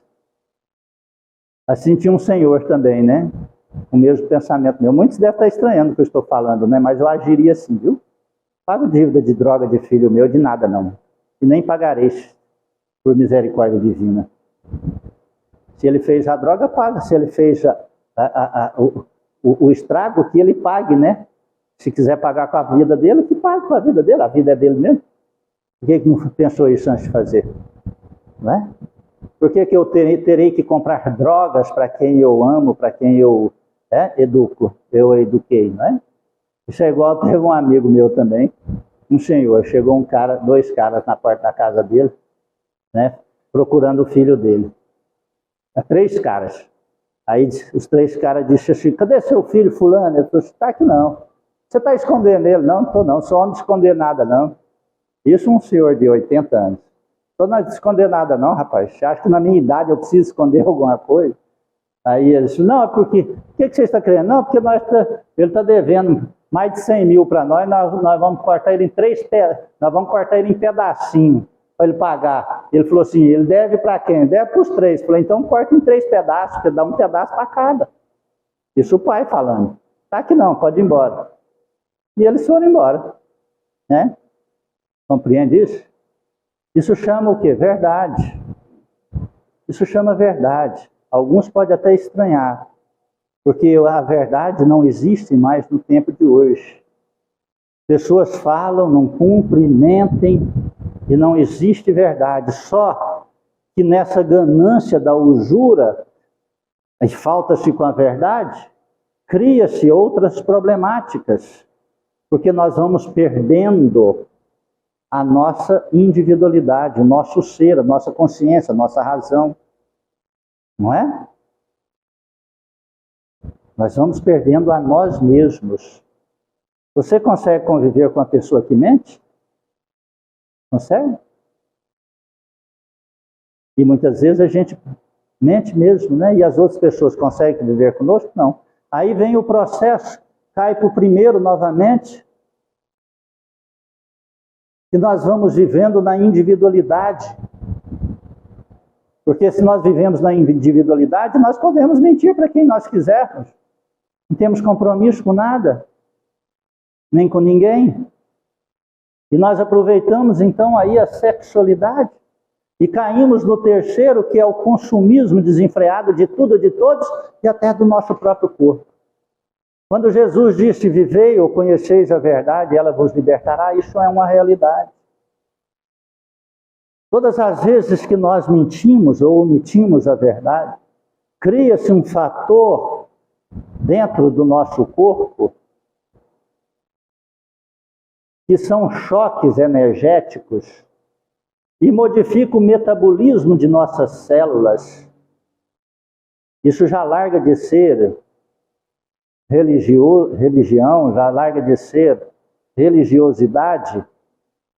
Assim tinha um senhor também, né? O mesmo pensamento meu. Muitos devem estar estranhando o que eu estou falando, né? Mas eu agiria assim, viu? Pago dívida de droga de filho meu, de nada não. E nem pagareis, por misericórdia divina. Se ele fez a droga, paga. Se ele fez o estrago, que ele pague, né? Se quiser pagar com a vida dele, que pague com a vida dele. A vida é dele mesmo. Por que não pensou isso antes de fazer? Não é? Por que eu terei que comprar drogas para quem eu amo, para quem eu educo? Eu eduquei, não é? Isso é igual, teve um amigo meu também, um senhor, chegou um cara, 2 caras na porta da casa dele, né, procurando o filho dele. 3 caras. Aí os 3 caras disseram assim, cadê seu filho fulano? Ele falou, está aqui não. Você está escondendo ele? Não, não estou não, sou homem de esconder nada não. Isso um senhor de 80 anos. Estou não de esconder nada não, rapaz. Você acha que na minha idade eu preciso esconder alguma coisa? Aí ele disse, não, é porque, o que você está querendo? Não, porque ele está devendo mais de 100 mil para nós vamos cortar ele em 3 pedaços, nós vamos cortar ele em pedacinho para ele pagar. Ele falou assim, ele deve para quem? Deve para os 3. Eu falei, então corta em 3 pedaços, porque dá um pedaço para cada. Isso o pai falando. Tá aqui não, pode ir embora. E eles foram embora, né? Compreende isso? Isso chama o quê? Verdade. Isso chama verdade. Alguns podem até estranhar, porque a verdade não existe mais no tempo de hoje. Pessoas falam, não cumprem, mentem, e não existe verdade. Só que nessa ganância da usura, e falta-se com a verdade, cria-se outras problemáticas, porque nós vamos perdendo a nossa individualidade, o nosso ser, a nossa consciência, a nossa razão. Não é? Nós vamos perdendo a nós mesmos. Você consegue conviver com uma pessoa que mente? Consegue? E muitas vezes a gente mente mesmo, né? E as outras pessoas conseguem viver conosco? Não. Aí vem o processo, cai para o primeiro novamente, e nós vamos vivendo na individualidade. Porque se nós vivemos na individualidade, nós podemos mentir para quem nós quisermos. Não temos compromisso com nada, nem com ninguém. E nós aproveitamos então aí a sexualidade e caímos no terceiro, que é o consumismo desenfreado de tudo e de todos e até do nosso próprio corpo. Quando Jesus disse, vivei ou conheceis a verdade, ela vos libertará, isso é uma realidade. Todas as vezes que nós mentimos ou omitimos a verdade, cria-se um fator dentro do nosso corpo que são choques energéticos e modifica o metabolismo de nossas células. Isso já larga de ser religião, já larga de ser religiosidade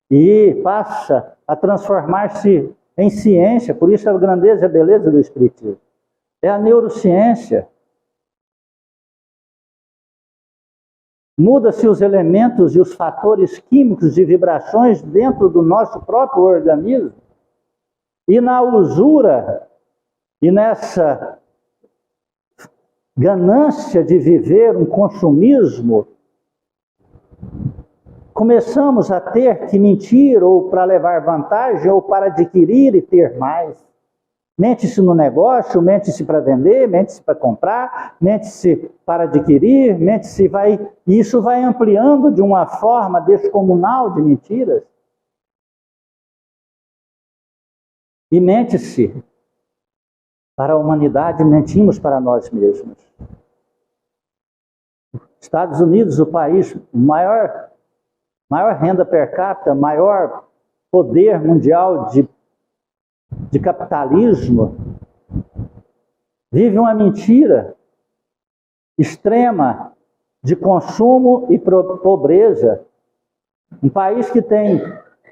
e passa a transformar-se em ciência. Por isso a grandeza e a beleza do Espiritismo. É a neurociência. Muda-se os elementos e os fatores químicos de vibrações dentro do nosso próprio organismo. E na usura e nessa ganância de viver um consumismo, começamos a ter que mentir ou para levar vantagem ou para adquirir e ter mais. Mente-se no negócio, mente-se para vender, mente-se para comprar, mente-se para adquirir, mente-se vai... E isso vai ampliando de uma forma descomunal de mentiras. E mente-se para a humanidade, mentimos para nós mesmos. Estados Unidos, o país maior renda per capita, maior poder mundial de capitalismo, vive uma mentira extrema de consumo e pobreza. Um país que tem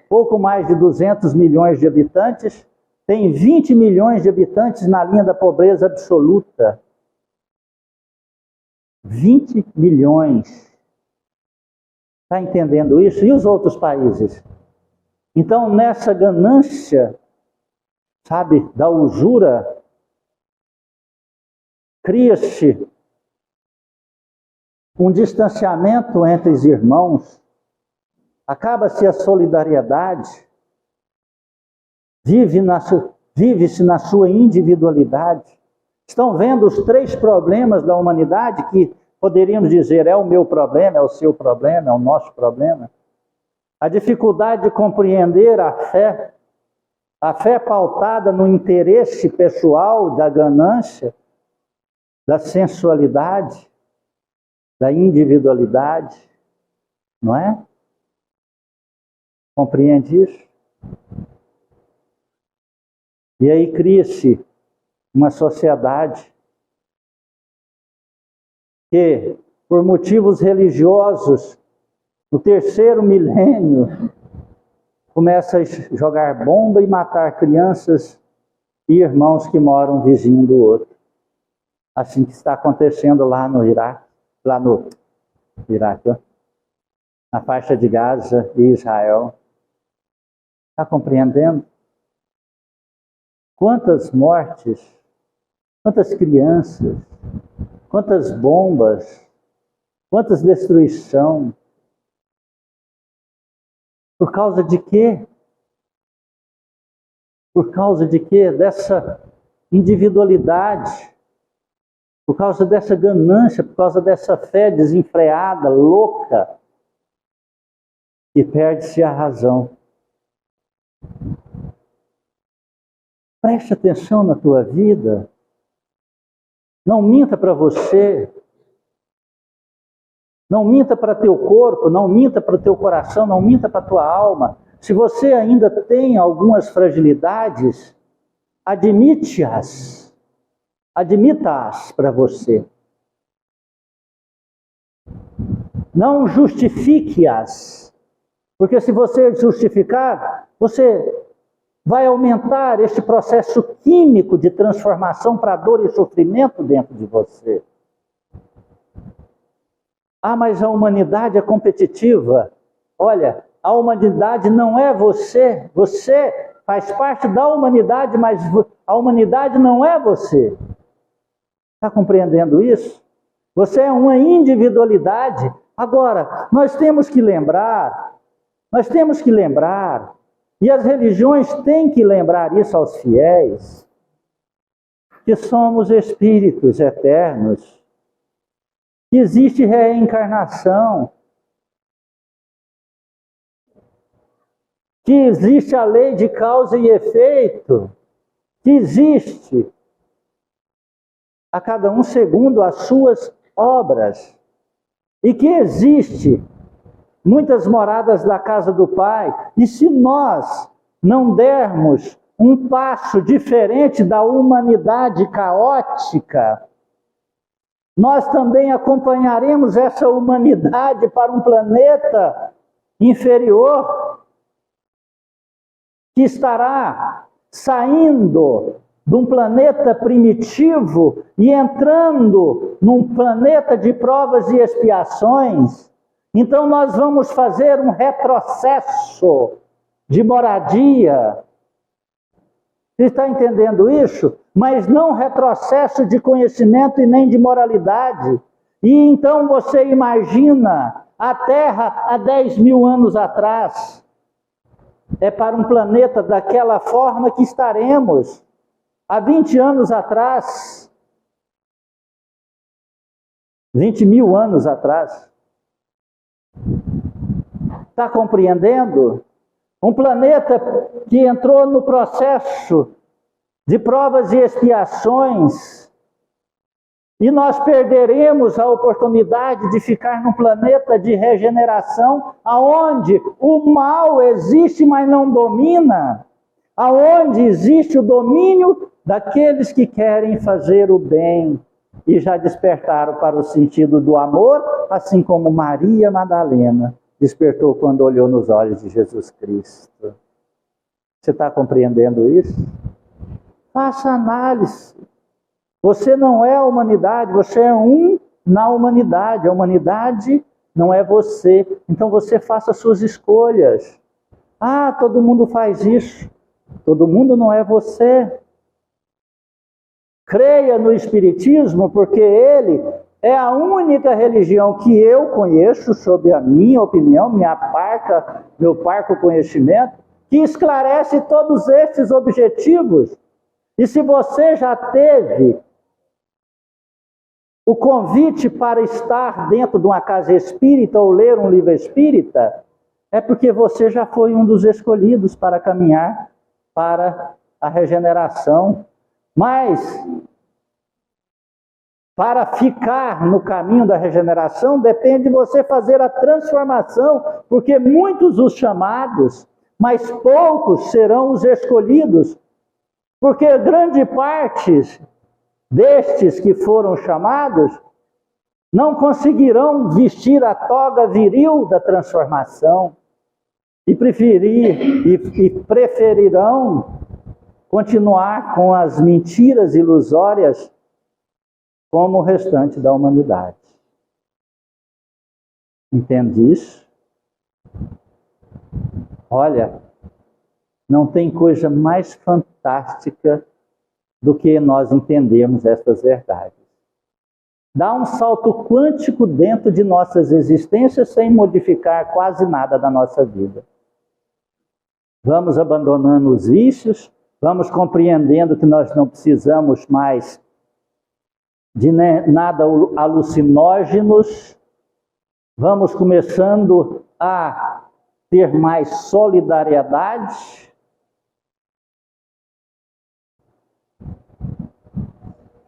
pouco mais de 200 milhões de habitantes, tem 20 milhões de habitantes na linha da pobreza absoluta. 20 milhões. Está entendendo isso? E os outros países? Então, nessa ganância, sabe, da usura, cria-se um distanciamento entre os irmãos, acaba-se a solidariedade, vive-se na sua individualidade. Estão vendo os três problemas da humanidade que poderíamos dizer é o meu problema, é o seu problema, é o nosso problema. A dificuldade de compreender a fé pautada no interesse pessoal, da ganância, da sensualidade, da individualidade, não é? Compreende isso? E aí cria-se uma sociedade que, por motivos religiosos, no terceiro milênio, começa a jogar bomba e matar crianças e irmãos que moram vizinho do outro. Assim que está acontecendo lá no Iraque, na faixa de Gaza e Israel. Está compreendendo? Quantas mortes, quantas crianças, quantas bombas, quantas destruição. Por causa de quê? Por causa de quê? Dessa individualidade, por causa dessa ganância, por causa dessa fé desenfreada, louca, e perde-se a razão. Preste atenção na tua vida. Não minta para você. Não minta para teu corpo, não minta para o teu coração, não minta para a tua alma. Se você ainda tem algumas fragilidades, admite-as. Admita-as para você. Não justifique-as. Porque se você justificar, você vai aumentar este processo químico de transformação para dor e sofrimento dentro de você. Ah, mas a humanidade é competitiva. Olha, a humanidade não é você. Você faz parte da humanidade, mas a humanidade não é você. Está compreendendo isso? Você é uma individualidade. Agora, nós temos que lembrar, e as religiões têm que lembrar isso aos fiéis, que somos espíritos eternos, que existe reencarnação, que existe a lei de causa e efeito, que existe a cada um segundo as suas obras, e que existe muitas moradas da casa do Pai, e se nós não dermos um passo diferente da humanidade caótica, nós também acompanharemos essa humanidade para um planeta inferior, que estará saindo de um planeta primitivo e entrando num planeta de provas e expiações. Então nós vamos fazer um retrocesso de moradia. Você está entendendo isso? Mas não retrocesso de conhecimento e nem de moralidade. E então você imagina a Terra há 10 mil anos atrás. É para um planeta daquela forma que estaremos há 20 anos atrás. 20 mil anos atrás. Está compreendendo? Um planeta que entrou no processo de provas e expiações, e nós perderemos a oportunidade de ficar num planeta de regeneração, aonde o mal existe, mas não domina, aonde existe o domínio daqueles que querem fazer o bem e já despertaram para o sentido do amor, assim como Maria Madalena despertou quando olhou nos olhos de Jesus Cristo. Você está compreendendo isso? Faça análise. Você não é a humanidade, você é um na humanidade. A humanidade não é você. Então você faça suas escolhas. Ah, todo mundo faz isso. Todo mundo não é você. Creia no Espiritismo, porque ele é a única religião que eu conheço, sob a minha opinião, meu parco conhecimento, que esclarece todos estes objetivos. E se você já teve o convite para estar dentro de uma casa espírita ou ler um livro espírita, é porque você já foi um dos escolhidos para caminhar para a regeneração. Mas, para ficar no caminho da regeneração, depende de você fazer a transformação, porque muitos os chamados, mas poucos serão os escolhidos, porque grande parte destes que foram chamados não conseguirão vestir a toga viril da transformação e preferirão continuar com as mentiras ilusórias como o restante da humanidade. Entende isso? Olha, não tem coisa mais fantástica do que nós entendermos estas verdades. Dá um salto quântico dentro de nossas existências sem modificar quase nada da nossa vida. Vamos abandonando os vícios, vamos compreendendo que nós não precisamos mais de nada alucinógenos, vamos começando a ter mais solidariedade,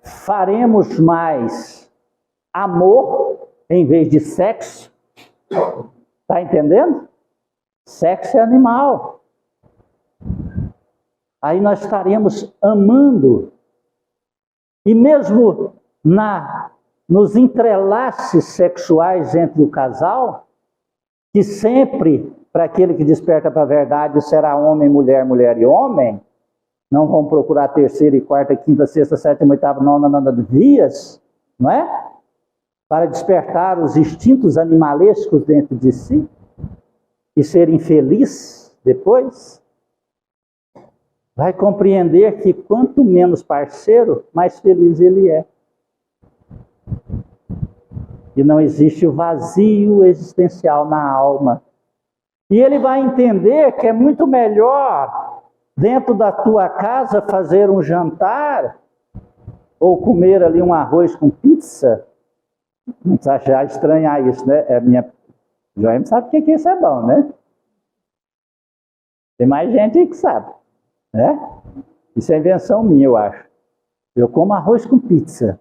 faremos mais amor em vez de sexo. Está entendendo? Sexo é animal. Aí nós estaremos amando. E mesmo nos entrelaces sexuais entre o casal, que sempre, para aquele que desperta para a verdade, será homem, mulher e homem, não vão procurar terceira e quarta, quinta, sexta, sétima, oitava, nona vias, não é? para despertar os instintos animalescos dentro de si e ser infeliz depois, vai compreender que quanto menos parceiro, mais feliz ele é. E não existe o vazio existencial na alma. E ele vai entender que é muito melhor, dentro da tua casa, fazer um jantar, ou comer ali um arroz com pizza. Não precisa já estranhar isso, né? João sabe o que isso é bom, né? Tem mais gente aí que sabe, né? Isso é invenção minha, eu acho. Eu como arroz com pizza,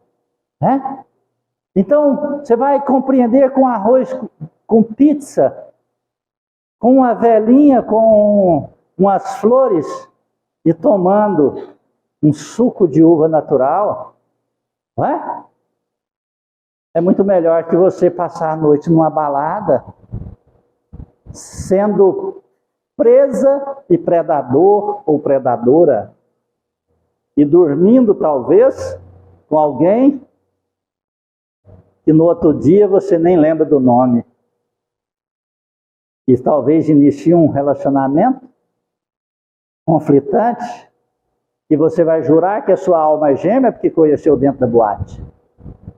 né? Então, você vai compreender com arroz com pizza, com uma velhinha, com umas flores, e tomando um suco de uva natural, não é? É muito melhor que você passar a noite numa balada, sendo presa e predador ou predadora, e dormindo talvez com alguém que no outro dia você nem lembra do nome. E talvez inicie um relacionamento conflitante, e você vai jurar que a sua alma é gêmea porque conheceu dentro da boate.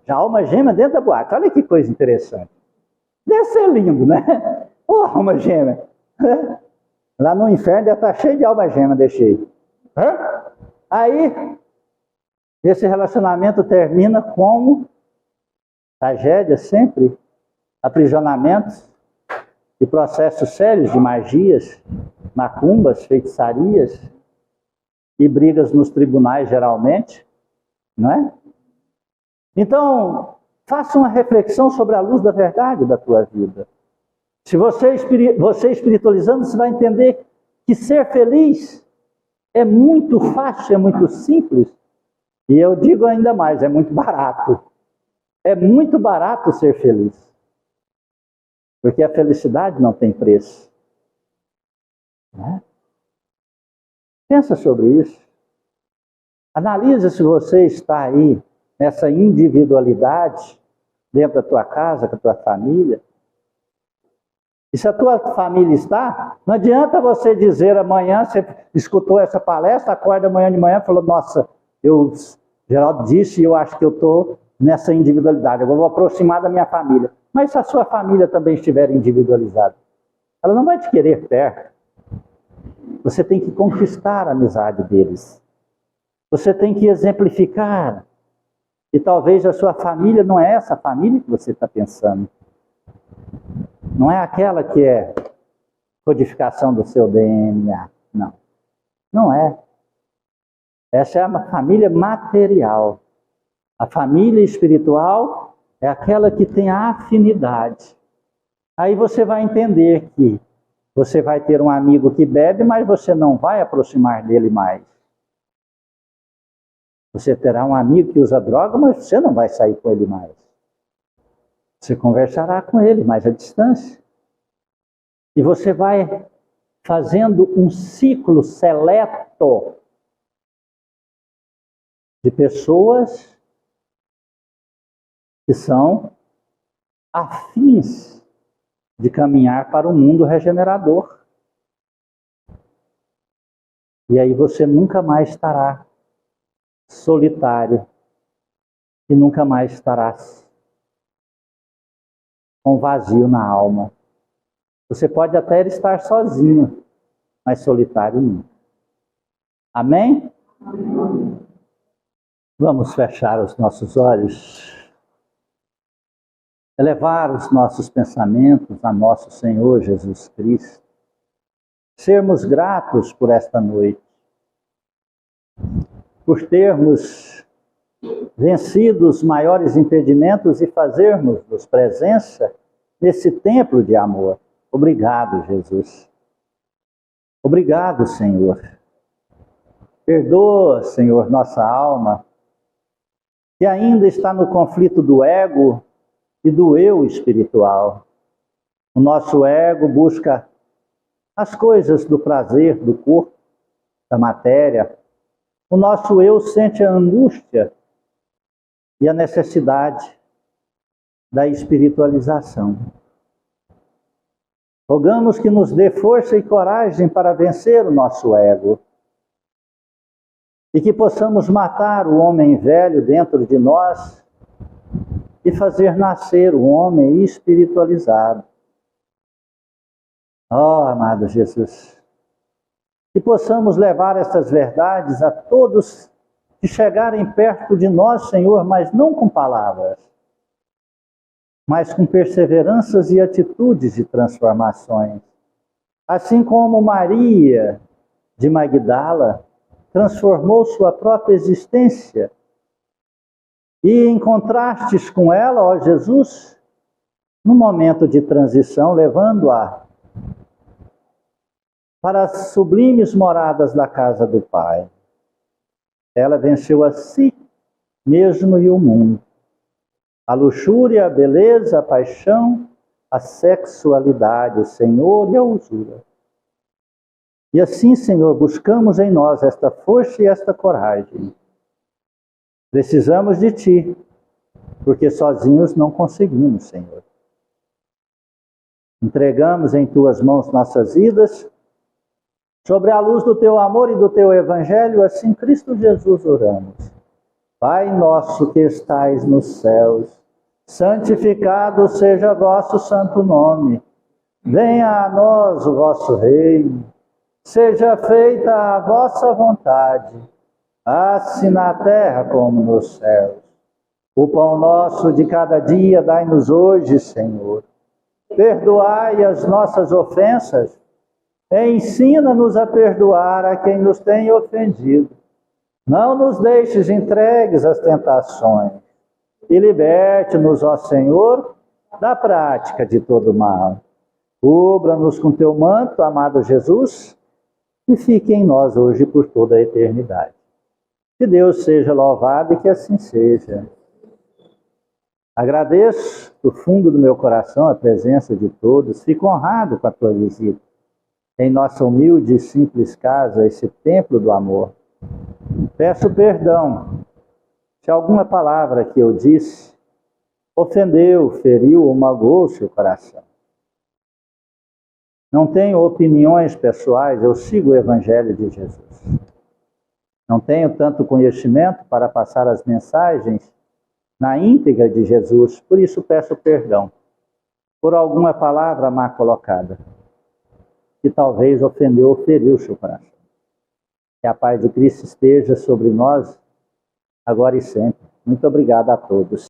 Já alma gêmea dentro da boate. Olha que coisa interessante. Deve ser lindo, né? Ô, alma gêmea. Lá no inferno deve estar cheio de alma gêmea, deixei. Aí, esse relacionamento termina como tragédia sempre, aprisionamentos e processos sérios de magias, macumbas, feitiçarias e brigas nos tribunais geralmente, não é? Então, faça uma reflexão sobre a luz da verdade da tua vida. Se você espiritualizando, você vai entender que ser feliz é muito fácil, é muito simples. E eu digo ainda mais, é muito barato. É muito barato ser feliz. Porque a felicidade não tem preço. Né? Pensa sobre isso. Analise se você está aí nessa individualidade dentro da tua casa, com a tua família. E se a tua família está, não adianta você dizer amanhã, você escutou essa palestra, acorda amanhã de manhã e falou, nossa, Geraldo disse e eu acho que eu estou nessa individualidade, eu vou aproximar da minha família. Mas se a sua família também estiver individualizada, ela não vai te querer perto. Você tem que conquistar a amizade deles. Você tem que exemplificar. E talvez a sua família não é essa família que você está pensando. Não é aquela que é codificação do seu DNA. Não. Não é. Essa é uma família material. A família espiritual é aquela que tem a afinidade. Aí você vai entender que você vai ter um amigo que bebe, mas você não vai aproximar dele mais. Você terá um amigo que usa droga, mas você não vai sair com ele mais. Você conversará com ele, mas à distância. E você vai fazendo um ciclo seleto de pessoas que são afins de caminhar para o mundo regenerador. E aí você nunca mais estará solitário e nunca mais estará com vazio na alma. Você pode até estar sozinho, mas solitário não. Amém? Amém. Vamos fechar os nossos olhos, elevar os nossos pensamentos a nosso Senhor Jesus Cristo, sermos gratos por esta noite, por termos vencido os maiores impedimentos e fazermos-nos presença nesse templo de amor. Obrigado, Jesus. Obrigado, Senhor. Perdoa, Senhor, nossa alma, que ainda está no conflito do ego e do eu espiritual. O nosso ego busca as coisas do prazer do corpo, da matéria. O nosso eu sente a angústia e a necessidade da espiritualização. Rogamos que nos dê força e coragem para vencer o nosso ego e que possamos matar o homem velho dentro de nós e fazer nascer o homem espiritualizado. Ó, amado Jesus, que possamos levar estas verdades a todos que chegarem perto de nós, Senhor, mas não com palavras, mas com perseveranças e atitudes de transformações. Assim como Maria de Magdala transformou sua própria existência e em contrastes com ela, ó Jesus, no momento de transição, levando-a para as sublimes moradas da casa do Pai. Ela venceu a si mesmo e o mundo. A luxúria, a beleza, a paixão, a sexualidade, o Senhor e a usura. E assim, Senhor, buscamos em nós esta força e esta coragem. Precisamos de Ti, porque sozinhos não conseguimos, Senhor. Entregamos em Tuas mãos nossas vidas, sobre a luz do Teu amor e do Teu Evangelho, assim Cristo Jesus oramos. Pai nosso que estais nos céus, santificado seja vosso santo nome. Venha a nós o vosso reino. Seja feita a vossa vontade, assim na terra como nos céus. O pão nosso de cada dia dai-nos hoje, Senhor. Perdoai as nossas ofensas, ensina-nos a perdoar a quem nos tem ofendido. Não nos deixes entregues às tentações e liberte-nos, ó Senhor, da prática de todo mal. Cubra-nos com teu manto, amado Jesus, e fique em nós hoje por toda a eternidade. Que Deus seja louvado e que assim seja. Agradeço do fundo do meu coração a presença de todos, fico honrado com a tua visita em nossa humilde e simples casa, esse templo do amor. Peço perdão se alguma palavra que eu disse ofendeu, feriu ou magoou o seu coração. Não tenho opiniões pessoais, eu sigo o Evangelho de Jesus. Não tenho tanto conhecimento para passar as mensagens na íntegra de Jesus, por isso peço perdão por alguma palavra má colocada, que talvez ofendeu ou feriu o seu coração. Que a paz de Cristo esteja sobre nós, agora e sempre. Muito obrigado a todos.